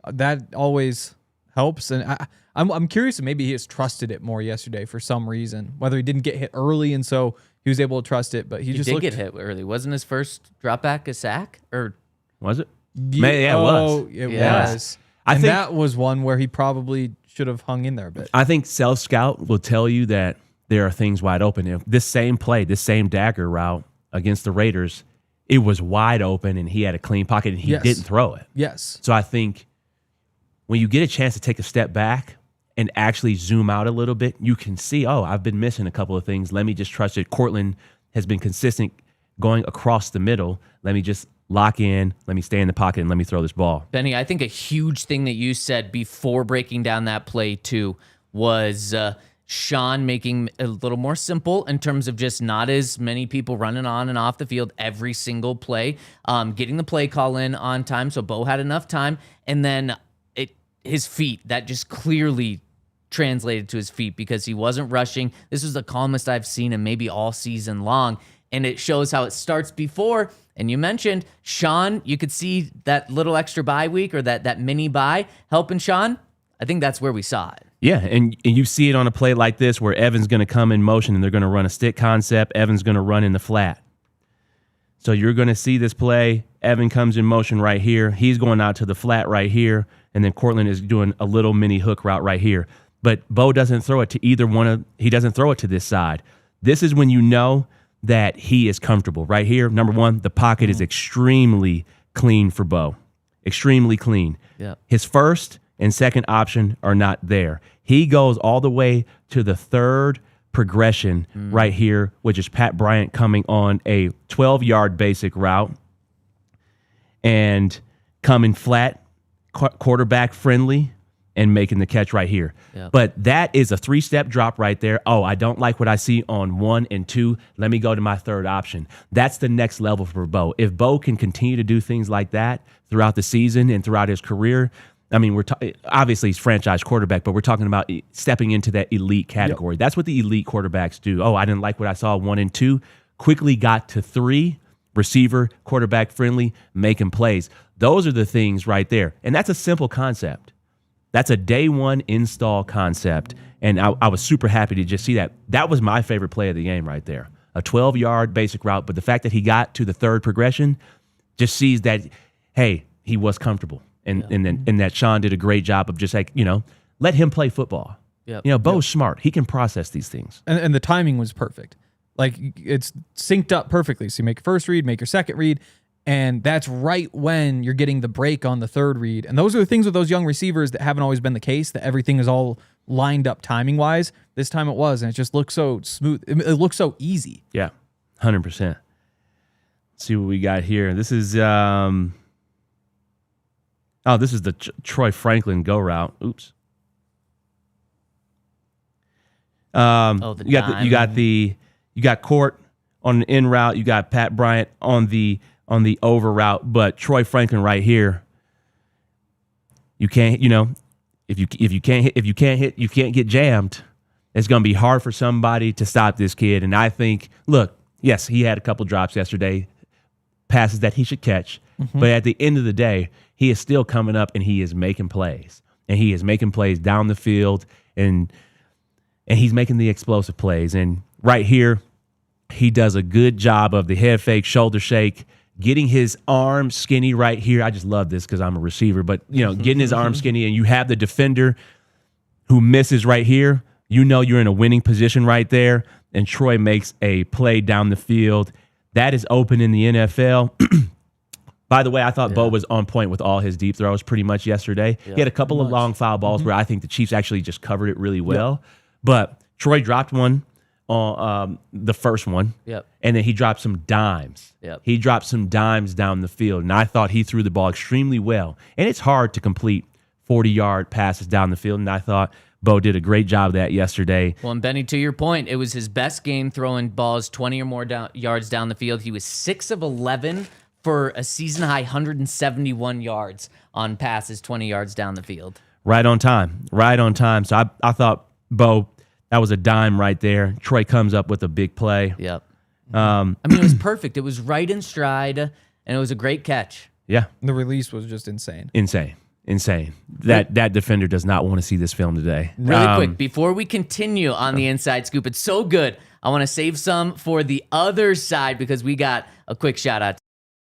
That always helps. And I'm curious if maybe he has trusted it more yesterday for some reason, whether he didn't get hit early and so he was able to trust it. But he just did get hit early. Wasn't his first drop back a sack? Or was it? Yeah, it was. It was. I think that was one where he probably should have hung in there a bit. I think Self Scout will tell you that there are things wide open. If this same play, this same dagger route against the Raiders, it was wide open and he had a clean pocket and he didn't throw it. Yes. So I think when you get a chance to take a step back and actually zoom out a little bit, you can see, oh, I've been missing a couple of things. Let me just trust it. Courtland has been consistent going across the middle. Let me just lock in, let me stay in the pocket, and let me throw this ball. Benny, I think a huge thing that you said before breaking down that play too was Sean making it a little more simple in terms of just not as many people running on and off the field every single play, getting the play call in on time so Bo had enough time, and then his feet, that just clearly translated to his feet because he wasn't rushing. This was the calmest I've seen him maybe all season long, and it shows how it starts before. And you mentioned Sean, you could see that little extra bye week or that mini bye helping Sean. I think that's where we saw it. Yeah, and you see it on a play like this where Evan's going to come in motion and they're going to run a stick concept. Evan's going to run in the flat. So you're going to see this play. Evan comes in motion right here. He's going out to the flat right here. And then Courtland is doing a little mini hook route right here. But Bo doesn't throw it to either one of, he doesn't throw it to this side. This is when you know that he is comfortable. Right here, number one, the pocket is extremely clean for Bo. Extremely clean. Yep. His first and second option are not there. He goes all the way to the third progression right here, which is Pat Bryant coming on a 12-yard basic route and coming flat, quarterback friendly, and making the catch right here. Yep. But that is a 3-step drop right there. Oh, I don't like what I see on 1 and 2. Let me go to my third option. That's the next level for Bo. If Bo can continue to do things like that throughout the season and throughout his career, I mean, obviously he's franchise quarterback, but we're talking about stepping into that elite category. Yep. That's what the elite quarterbacks do. Oh, I didn't like what I saw 1 and 2. Quickly got to 3, receiver, quarterback friendly, making plays. Those are the things right there. And that's a simple concept. That's a day one install concept. And I was super happy to just see that. That was my favorite play of the game right there. A 12-yard basic route. But the fact that he got to the third progression just sees that, hey, he was comfortable. And that Sean did a great job of just like, let him play football. Yep. Bo's smart. He can process these things. And the timing was perfect. Like, it's synced up perfectly. So you make your first read, make your second read, and that's right when you're getting the break on the third read. And those are the things with those young receivers that haven't always been the case, that everything is all lined up timing-wise. This time it was, and it just looks so smooth. It looks so easy. Yeah, 100%. Let's see what we got here. This is... this is the Troy Franklin go route. Oops. You got Court on an in route. You got Pat Bryant on the over route. But Troy Franklin right here, you can't. If you can't get jammed. It's going to be hard for somebody to stop this kid. And I think, look, yes, he had a couple drops yesterday, passes that he should catch. Mm-hmm. But at the end of the day, he is still coming up and he is making plays. And he is making plays down the field and he's making the explosive plays. And right here, he does a good job of the head fake, shoulder shake, getting his arm skinny right here. I just love this because I'm a receiver. But, getting his arm skinny and you have the defender who misses right here. You're in a winning position right there. And Troy makes a play down the field. That is open in the NFL. By the way, I thought Bo was on point with all his deep throws pretty much yesterday. He had a couple of long foul balls where I think the Chiefs actually just covered it really well. Yep. But Troy dropped one on the first one. Yep. And then he dropped some dimes. Yep. He dropped some dimes down the field. And I thought he threw the ball extremely well. And it's hard to complete 40-yard passes down the field. And I thought Bo did a great job of that yesterday. Well, and Benny, to your point, it was his best game throwing balls 20 or more yards down the field. He was 6 of 11 for a season-high 171 yards on passes 20 yards down the field. Right on time. So I thought, Bo, that was a dime right there. Troy comes up with a big play. Yep. I mean, it was perfect. It was right in stride, and it was a great catch. Yeah. The release was just insane. Insane. That defender does not want to see this film today. Really quick, before we continue on the inside scoop, it's so good. I want to save some for the other side because we got a quick shout out.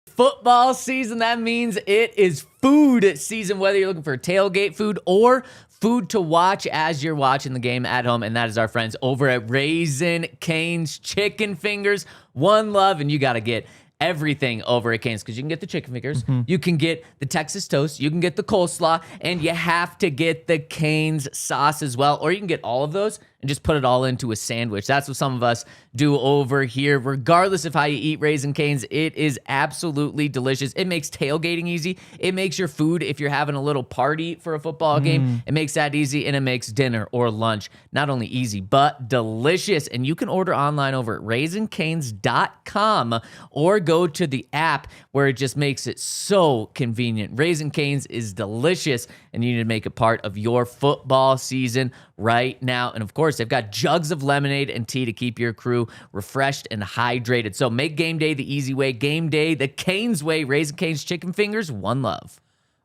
Football season, that means it is food season, whether you're looking for tailgate food or food to watch as you're watching the game at home, and that is our friends over at Raising Cane's Chicken Fingers. One love, and you got to get everything over at Cane's because you can get the chicken fingers, you can get the Texas toast, you can get the coleslaw, and you have to get the Cane's sauce as well, or you can get all of those and just put it all into a sandwich. That's what some of us do over here. Regardless of how you eat Raising Cane's, it is absolutely delicious. It makes tailgating easy. It makes your food, if you're having a little party for a football game, it makes that easy, and it makes dinner or lunch not only easy, but delicious. And you can order online over at raisingcanes.com or go to the app where it just makes it so convenient. Raising Cane's is delicious, and you need to make it part of your football season right now. And of course, they've got jugs of lemonade and tea to keep your crew refreshed and hydrated. So make game day the easy way. Game day the Cane's way. Raising Cane's Chicken Fingers. One love.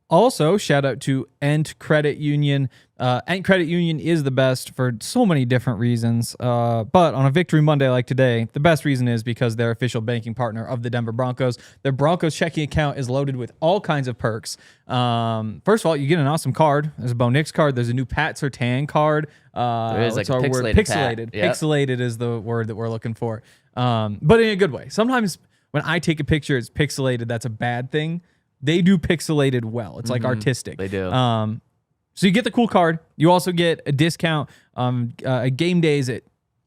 Also, shout out to Ent Credit Union. Ent Credit Union is the best for so many different reasons. But on a Victory Monday like today, the best reason is because they're official banking partner of the Denver Broncos. Their Broncos checking account is loaded with all kinds of perks. First of all, you get an awesome card. There's a Bo Nix card. There's a new Pat Surtain card. There is like a pixelated Pixelated. Yep. Pixelated is the word that we're looking for. But in a good way. Sometimes when I take a picture, it's pixelated. That's a bad thing. They do pixelated well. It's like artistic. They do. So you get the cool card. You also get a discount game days at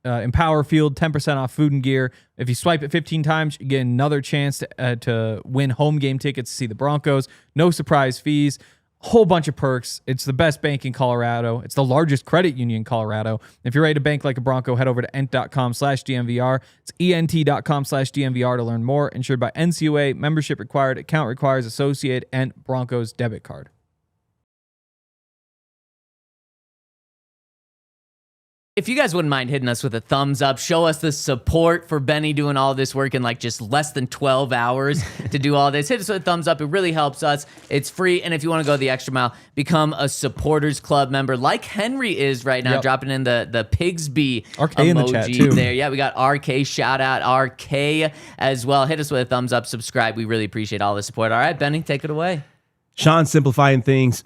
Empower Field, 10% off food and gear. If you swipe it 15 times, you get another chance to win home game tickets to see the Broncos. No surprise fees. Whole bunch of perks. It's the best bank in Colorado. It's the largest credit union in Colorado. If you're ready to bank like a Bronco, head over to ent.com/DNVR. It's ent.com/DNVR to learn more. Insured by NCUA. Membership required. Account requires associate Ent Broncos debit card. If you guys wouldn't mind hitting us with a thumbs up, show us the support for Benny doing all this work in like just less than 12 hours to do all this. Hit us with a thumbs up. It really helps us. It's free. And if you want to go the extra mile, become a supporters club member like Henry is right now, dropping in the Pigsby RK emoji in the chat too. There. Yeah, we got RK. Shout out RK as well. Hit us with a thumbs up, subscribe. We really appreciate all the support. All right, Benny, take it away. Sean simplifying things.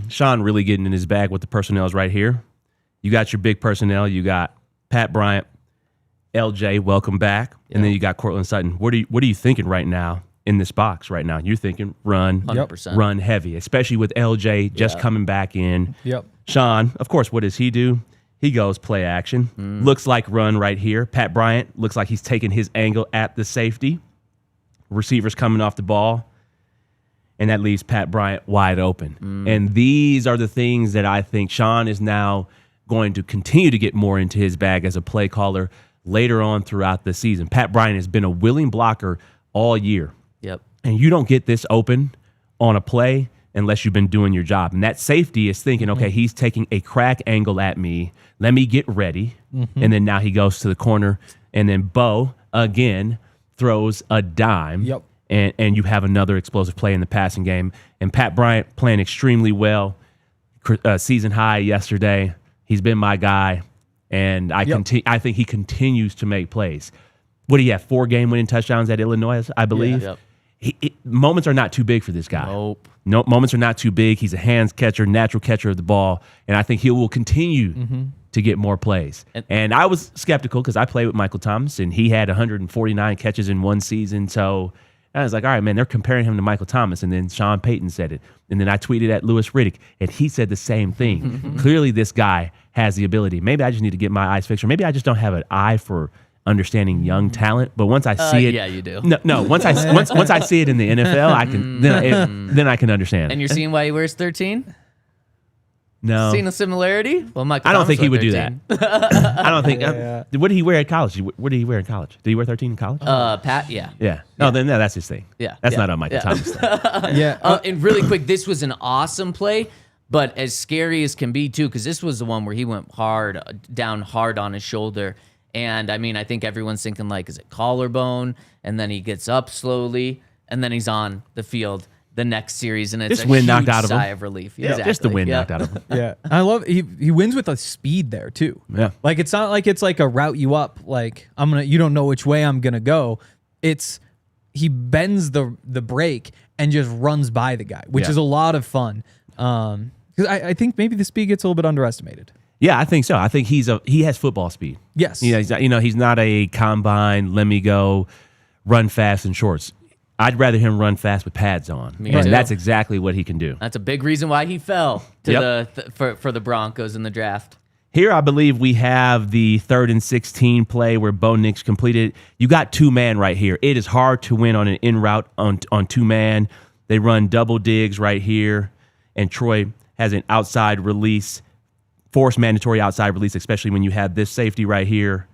Sean really getting in his bag with the personnel right here. You got your big personnel. You got Pat Bryant, LJ, welcome back. And then you got Courtland Sutton. What are you thinking right now in this box right now? You're thinking run, 100%. Run heavy, especially with LJ just coming back in. Yep. Sean, of course, what does he do? He goes play action. Looks like run right here. Pat Bryant looks like he's taking his angle at the safety. Receivers coming off the ball. And that leaves Pat Bryant wide open. And these are the things that I think Sean is now going to continue to get more into his bag as a play caller later on throughout the season. Pat Bryant has been a willing blocker all year. Yep. And you don't get this open on a play unless you've been doing your job. And that safety is thinking, okay, he's taking a crack angle at me. Let me get ready. And then now he goes to the corner. And then Bo, again, throws a dime. Yep. And you have another explosive play in the passing game. And Pat Bryant playing extremely well. Season high yesterday. He's been my guy, and I think he continues to make plays. What do you have? 4 game-winning touchdowns at Illinois, I believe. Moments are not too big for this guy. Nope. No, moments are not too big. He's a hands catcher, natural catcher of the ball, and I think he will continue to get more plays. And I was skeptical because I played with Michael Thomas, and he had 149 catches in one season. So I was like, all right, man, they're comparing him to Michael Thomas. And then Sean Payton said it. And then I tweeted at Louis Riddick, and he said the same thing. Clearly, this guy has the ability. Maybe I just need to get my eyes fixed, or maybe I just don't have an eye for understanding young talent. But once I see it, yeah, you do. No. Once I see it in the NFL, I can then I can understand. And you're seeing why he wears 13? No. Seen a similarity? Well, Michael I don't Thomas think he went would do that. 13. I don't think. What did he wear at college? What did he wear in college? Did he wear 13 in college? Pat, yeah. Yeah. No, then that's his thing. Yeah. That's Yeah. not a Michael Thomas thing. Yeah. And really quick, this was an awesome play, but as scary as can be too, because this was the one where he went down hard on his shoulder. And I mean, I think everyone's thinking like, is it collarbone? And then he gets up slowly, and then he's on the field the next series, and it's Just a wind huge knocked out of him. sigh of relief. Yeah, Exactly. just the wind Yeah. knocked out of him. Yeah, I love he wins with a speed there too. Yeah. Like it's not like it's like a route you up. Like you don't know which way I'm gonna go. It's he bends the break and just runs by the guy, which Yeah. is a lot of fun. Because I think maybe the speed gets a little bit underestimated. Yeah, I think so. I think he has football speed. Yes. Yeah, he's not a combine. Let me go, run fast in shorts. I'd rather him run fast with pads on, Me and too. that's exactly what he can do. That's a big reason why he fell to Yep. for the Broncos in the draft. Here, I believe we have the 3rd and 16 play where Bo Nix completed. You got 2-man right here. It is hard to win on an in route on 2-man. They run double digs right here, and Troy has an outside release, forced mandatory outside release, especially when you have this safety right here.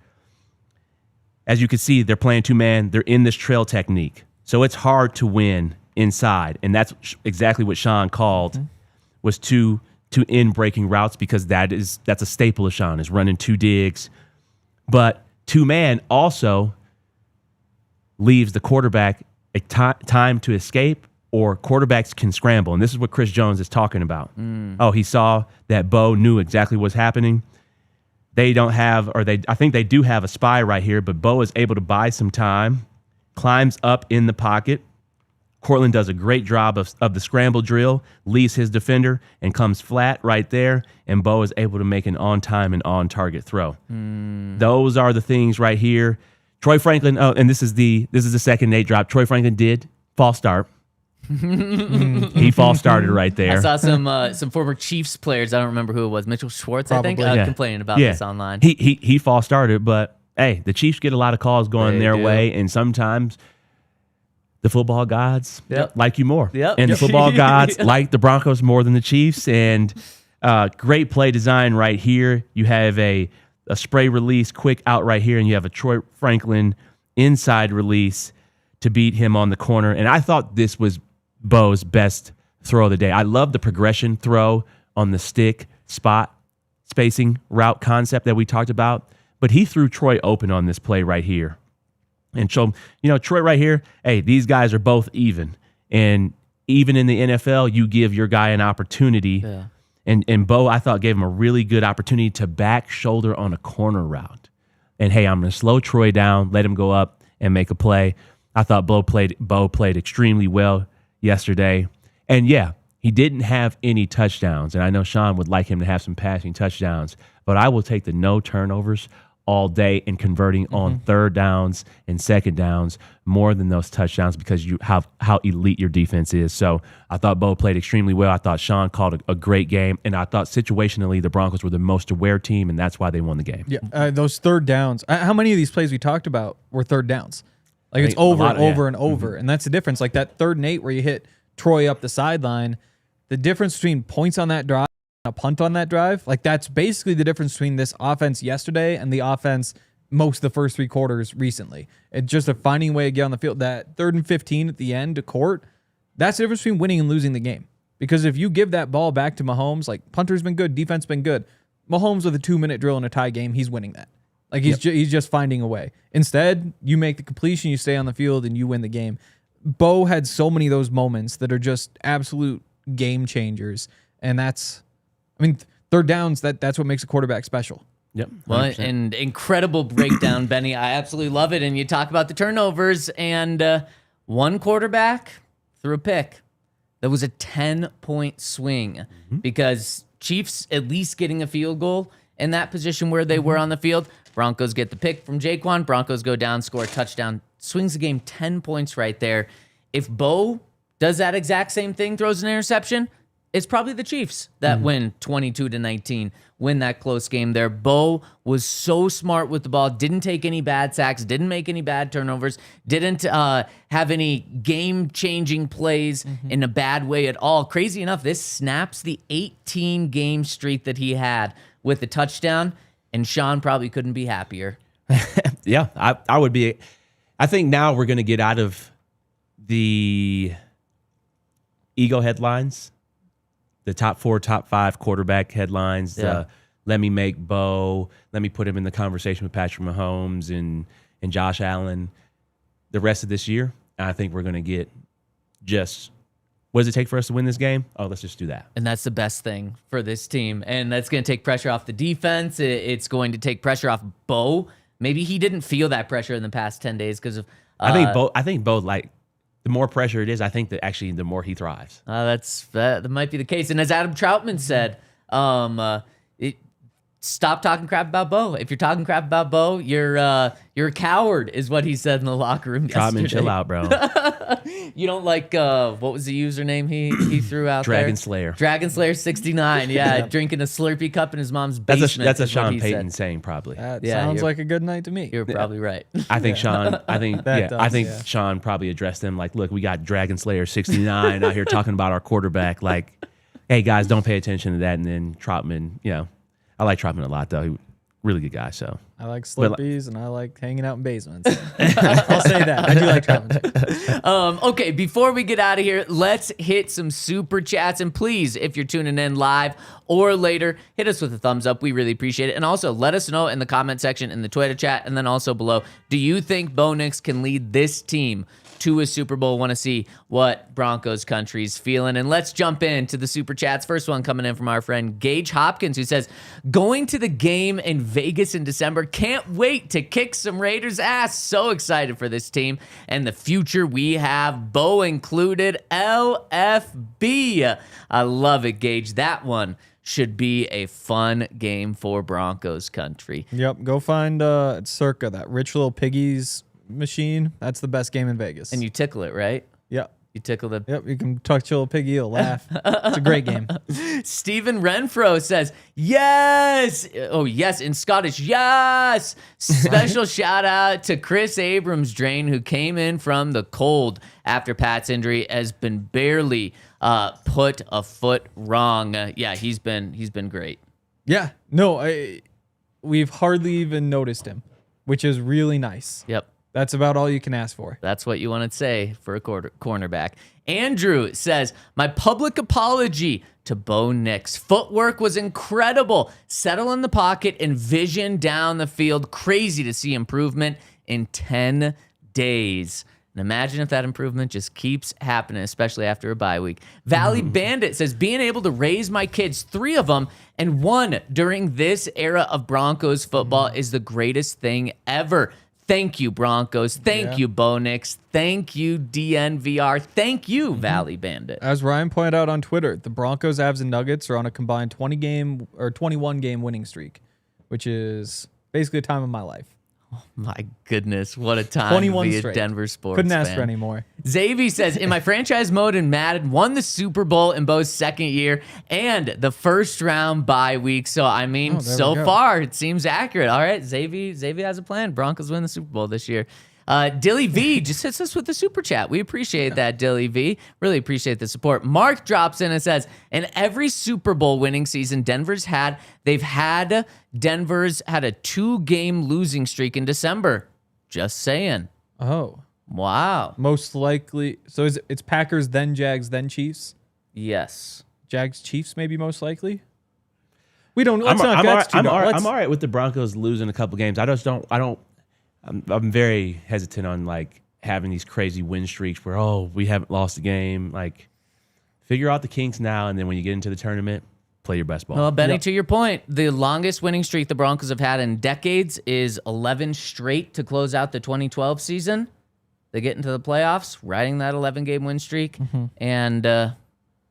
As you can see, they're playing 2-man. They're in this trail technique. So it's hard to win inside, and that's exactly what Sean called was two in breaking routes, because that's a staple of Sean, is running 2 digs. But 2-man also leaves the quarterback a time to escape, or quarterbacks can scramble, and this is what Chris Jones is talking about. Oh, he saw that Bo knew exactly what's happening. They don't have, I think they do have a spy right here, but Bo is able to buy some time, climbs up in the pocket. Courtland does a great job of the scramble drill, leaves his defender, and comes flat right there, and Bo is able to make an on-time and on-target throw. Those are the things right here. Troy Franklin, and this is the second Nate drop. Troy Franklin did false start. He false started right there. I saw some former Chiefs players. I don't remember who it was. Mitchell Schwartz, I think, Probably. complaining about this online. He false started, but hey, the Chiefs get a lot of calls going their way, and sometimes the football gods like you more. Yep. And the football gods like the Broncos more than the Chiefs. And great play design right here. You have a spray release, quick out right here, and you have a Troy Franklin inside release to beat him on the corner. And I thought this was Bo's best throw of the day. I love the progression throw on the stick, spot, spacing, route concept that we talked about. But he threw Troy open on this play right here. And so, Troy right here, hey, these guys are both even. And even in the NFL, you give your guy an opportunity. Yeah. And Bo, I thought, gave him a really good opportunity to back shoulder on a corner route. And, hey, I'm going to slow Troy down, let him go up and make a play. I thought Bo played extremely well yesterday. And, yeah, he didn't have any touchdowns. And I know Sean would like him to have some passing touchdowns. But I will take the no turnovers all day and converting on 3rd downs and 2nd downs more than those touchdowns, because you have how elite your defense is. So I thought Bo played extremely well. I thought Sean called a great game, and I thought situationally the Broncos were the most aware team, and that's why they won the game. Yeah, those 3rd downs. How many of these plays we talked about were 3rd downs? Like it's over and over and over, and that's the difference. Like that 3rd and 8 where you hit Troy up the sideline, the difference between points on that drive, a punt on that drive, like that's basically the difference between this offense yesterday and the offense most of the first 3 quarters recently. It's just a finding a way to get on the field. That 3rd and 15 at the end to Court, that's the difference between winning and losing the game. Because if you give that ball back to Mahomes, like punter's been good, defense been good. Mahomes with a 2-minute drill in a tie game, he's winning that. Like he's just finding a way. Instead, you make the completion, you stay on the field, and you win the game. Bo had so many of those moments that are just absolute game changers, and that's, 3rd downs, that's what makes a quarterback special. Yep. 100%. Well, and incredible breakdown, Benny. I absolutely love it. And you talk about the turnovers, and one quarterback threw a pick. That was a 10-point swing because Chiefs at least getting a field goal in that position where they were on the field. Broncos get the pick from Jaquan. Broncos go down, score a touchdown. Swings the game 10 points right there. If Bo does that exact same thing, throws an interception, it's probably the Chiefs that win 22-19, win that close game there. Bo was so smart with the ball, didn't take any bad sacks, didn't make any bad turnovers, didn't have any game-changing plays in a bad way at all. Crazy enough, this snaps the 18-game streak that he had with the touchdown, and Sean probably couldn't be happier. Yeah, I would be. I think now we're going to get out of the ego headlines, the top 4, top 5 quarterback headlines. Let me make Bo. Let me put him in the conversation with Patrick Mahomes and Josh Allen the rest of this year. And I think we're going to get just, what does it take for us to win this game? Oh, let's just do that. And that's the best thing for this team. And that's going to take pressure off the defense. It's going to take pressure off Bo. Maybe he didn't feel that pressure in the past 10 days because of. I think Bo, like, the more pressure it is, I think that actually the more he thrives. That might be the case. And as Adam Troutman said, stop talking crap about Bo. If you're talking crap about Bo, you're a coward, is what he said in the locker room yesterday. Troutman, chill out, bro. You don't like what was the username he threw out Dragon there? Slayer. Dragon Slayer 69. Yeah, drinking a Slurpee cup in his mom's basement. That's a Sean Payton saying, probably. That sounds like a good night to me. You're probably right. I think Sean. I think Sean probably addressed them like, "Look, we got Dragon Slayer 69 out here talking about our quarterback. Like, hey guys, don't pay attention to that." And then Troutman, I like Troutman a lot though. He really good guy. So I like Slurpees and I like hanging out in basements. I'll say that. I do like Troutman. Okay, before we get out of here, let's hit some super chats. And please, if you're tuning in live or later, hit us with a thumbs up. We really appreciate it. And also let us know in the comment section, in the Twitter chat, and then also below, do you think Bo Nix can lead this team to a Super Bowl? Want to see what Broncos country's feeling. And let's jump into the super chats. First one coming in from our friend Gage Hopkins, who says, going to the game in Vegas in December. Can't wait to kick some Raiders ass. So excited for this team and the future we have, Bo included. LFB. I love it, Gage. That one should be a fun game for Broncos country. Yep. Go find Circa, that Rich Little Piggies machine. That's the best game in Vegas. And you tickle it, right? Yep. You tickle the... Yep, you can touch a little piggy, he'll laugh. It's a great game. Stephen Renfro says, yes! Oh, yes, in Scottish, yes! Special shout out to Chris Abrams-Drain, who came in from the cold after Pat's injury, has been barely put a foot wrong. Yeah, he's been great. Yeah, no, we've hardly even noticed him, which is really nice. Yep. That's about all you can ask for. That's what you want to say for a cornerback. Andrew says, my public apology to Bo Nix. Footwork was incredible. Settle in the pocket and vision down the field. Crazy to see improvement in 10 days. And imagine if that improvement just keeps happening, especially after a bye week. Valley Bandit says, being able to raise my kids, 3 of them, and 1 during this era of Broncos football is the greatest thing ever. Thank you, Broncos. Thank you, Bo Nix. Thank you, DNVR. Thank you, Valley Bandit. As Ryan pointed out on Twitter, the Broncos, Avs, and Nuggets are on a combined 21-game winning streak, which is basically the time of my life. Oh my goodness, what a time 21 to be a straight. Denver sports Couldn't ask fan. for any more. Xavier says, in my franchise mode in Madden, won the Super Bowl in Bo's second year and the first round bye week. So, I mean, so far, it seems accurate. All right, Xavier has a plan. Broncos win the Super Bowl this year. Dilly V just hits us with the super chat. We appreciate that, Dilly V. Really appreciate the support. Mark drops in and says, in every Super Bowl winning season Denver's had a 2-game losing streak in December. Just saying. Oh. Wow. Most likely. So it's Packers, then Jags, then Chiefs? Yes. Jags, Chiefs, maybe most likely? We don't. I'm all right with the Broncos losing a couple games. I'm very hesitant on like having these crazy win streaks where we haven't lost a game. Like, figure out the kinks now, and then when you get into the tournament, play your best ball. Well, Benny, to your point, the longest winning streak the Broncos have had in decades is 11 straight to close out the 2012 season. They get into the playoffs, riding that 11-game win streak, and the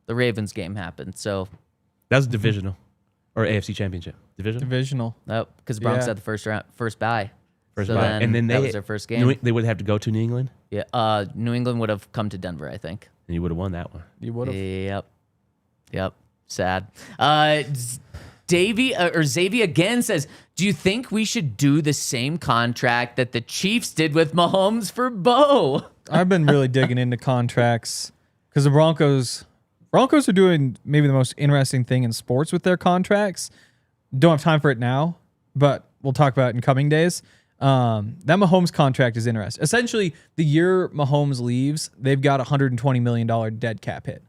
Ravens game happened. So that was divisional or AFC Championship divisional. Nope, because the Broncos had the first bye. And then that was their first game. They would have to go to New England. Yeah, New England would have come to Denver, I think. And you would have won that one. You would have. Yep. Yep. Sad. Xavier again says, do you think we should do the same contract that the Chiefs did with Mahomes for Bo? I've been really digging into contracts because the Broncos are doing maybe the most interesting thing in sports with their contracts. Don't have time for it now, but we'll talk about it in coming days. That Mahomes contract is interesting. Essentially, the year Mahomes leaves, they've got a $120 million dead cap hit.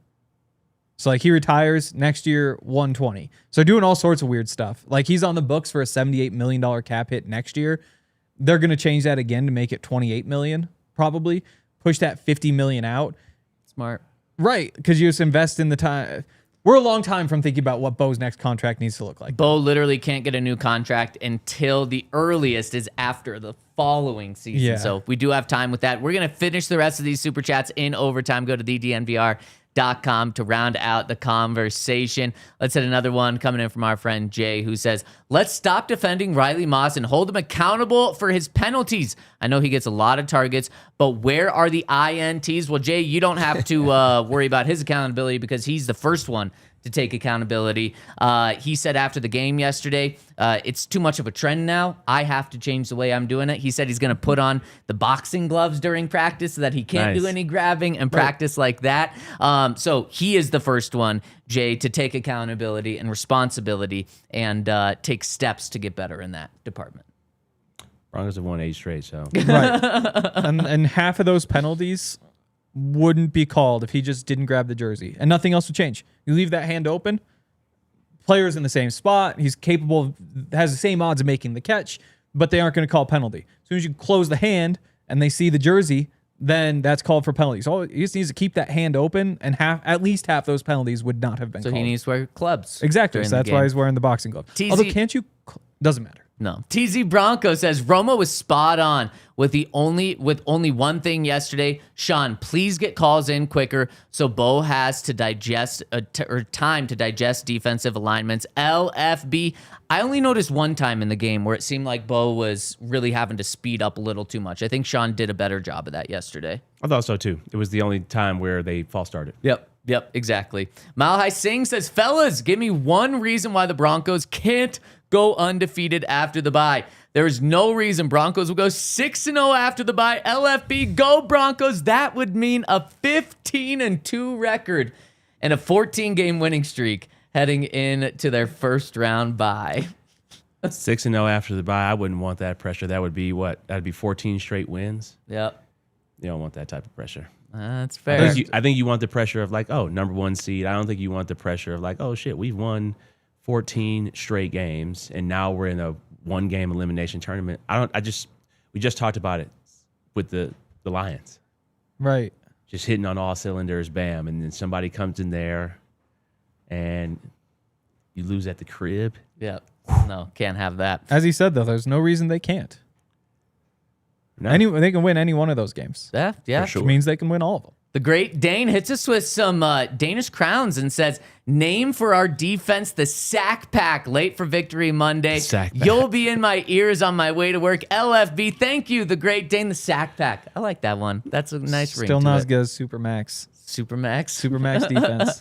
So like he retires next year, 120. So doing all sorts of weird stuff. Like he's on the books for a $78 million cap hit next year. They're going to change that again to make it 28 million, probably push that 50 million out. Smart. Right. Because you just invest in the time. We're a long time from thinking about what Bo's next contract needs to look like. Bo literally can't get a new contract until the earliest is after the following season. Yeah. So we do have time with that. We're going to finish the rest of these Super Chats in overtime. Go to the DNVR.com to round out the conversation. Let's hit another one coming in from our friend Jay, who says, let's stop defending Riley Moss and hold him accountable for his penalties. I know he gets a lot of targets, but where are the INTs? Well, Jay, you don't have to worry about his accountability because he's the first one to take accountability. He said after the game yesterday, it's too much of a trend now. I have to change the way I'm doing it. He said he's going to put on the boxing gloves during practice so that he can't do any grabbing and practice like that. So he is the first one, Jay, to take accountability and responsibility and take steps to get better in that department. Broncos have won 8 straight, so. Right. and half of those penalties wouldn't be called if he just didn't grab the jersey, and nothing else would change. You leave that hand open, player's in the same spot, he's capable, has the same odds of making the catch, but they aren't going to call penalty. As soon as you close the hand and they see the jersey, then that's called for penalty. So he just needs to keep that hand open, and at least half those penalties would not have been called. So he needs to wear clubs. Exactly. So that's why he's wearing the boxing glove. Although can't you? Doesn't matter. No. TZ Bronco says Romo was spot on with only one thing yesterday. Sean, please get calls in quicker so Bo has to digest time to digest defensive alignments. LFB. I only noticed one time in the game where it seemed like Bo was really having to speed up a little too much. I think Sean did a better job of that yesterday. I thought so too. It was the only time where they false started. Yep, exactly. Malhai Singh says, fellas, give me one reason why the Broncos can't go undefeated after the bye. There is no reason Broncos will go 6-0 after the bye. LFB, go Broncos. That would mean a 15-2 record and a 14-game winning streak heading into their first round bye. 6-0 after the bye. I wouldn't want that pressure. That would be what? That'd be 14 straight wins. Yep. You don't want that type of pressure. That's fair. I think you want the pressure of like, oh, number 1 seed. I don't think you want the pressure of like, oh shit, we've won 14 straight games and now we're in a 1-game elimination tournament. We just talked about it with the Lions. Right. Just hitting on all cylinders, bam, and then somebody comes in there and you lose at the crib. Yep. No, can't have that. As he said though, there's no reason they can't. No. They can win any one of those games. Yeah. For sure. Which means they can win all of them. The great Dane hits us with some Danish crowns and says, name for our defense the Sack Pack, late for Victory Monday. Sack Pack. You'll be in my ears on my way to work. LFB, thank you, the great Dane, the Sack Pack. I like that one. That's a nice ring. Still to not it. as good as Supermax. Supermax defense.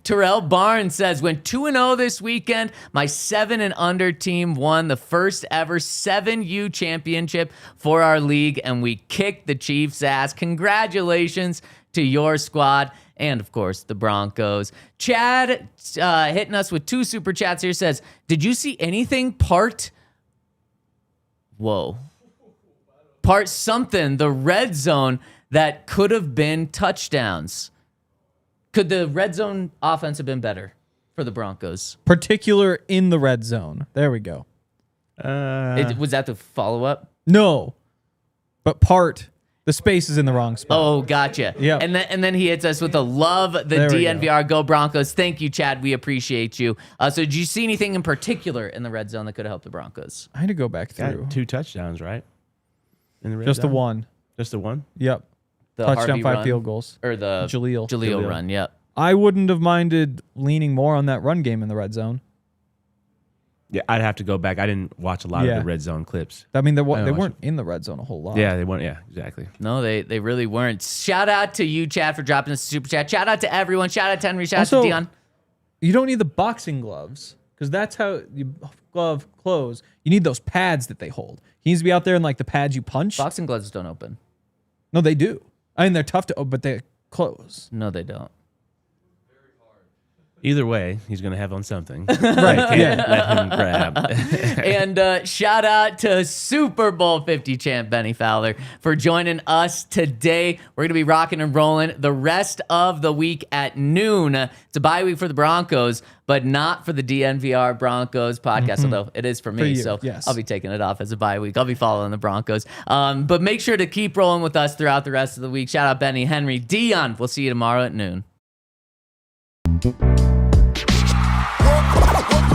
Terrell Barnes says, went 2-0 this weekend. My 7 and under team won the first ever 7U championship for our league, and we kicked the Chiefs' ass. Congratulations to your squad and, of course, the Broncos. Chad hitting us with 2 super chats here says, did you see anything part something, the red zone that could have been touchdowns? Could the red zone offense have been better for the Broncos? Particular in the red zone. There we go. Was that the follow-up? No. But the space is in the wrong spot. Oh, gotcha. Yeah. And then he hits us with a love the There we DNVR Go Broncos. Thank you, Chad. We appreciate you. So did you see anything in particular in the red zone that could have helped the Broncos? I had to go back through. Got 2 touchdowns, right? In the red Just zone? the one. Just the one? Yep. The Touchdown, Harvey 5 run? field goals. Or the Jaleel run, yep. I wouldn't have minded leaning more on that run game in the red zone. Yeah, I'd have to go back. I didn't watch a lot of the red zone clips. I mean, they weren't in the red zone a whole lot. Yeah, they weren't. Yeah, exactly. No, they really weren't. Shout out to you, Chad, for dropping us a super chat. Shout out to everyone. Shout out to Henry. Shout out to Dion. You don't need the boxing gloves because that's how you glove close. You need those pads that they hold. He needs to be out there in like the pads you punch. Boxing gloves don't open. No, they do. I mean, they're tough to open, but they close. No, they don't. Either way, he's going to have on something. Right. Can't let him grab. And shout out to Super Bowl 50 champ Bennie Fowler for joining us today. We're going to be rocking and rolling the rest of the week at noon. It's a bye week for the Broncos, but not for the DNVR Broncos podcast, although it is for me. you, So yes. I'll be taking it off as a bye week. I'll be following the Broncos. But make sure to keep rolling with us throughout the rest of the week. Shout out Benny, Henry, Dion. We'll see you tomorrow at noon.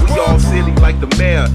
We all silly like the mayor.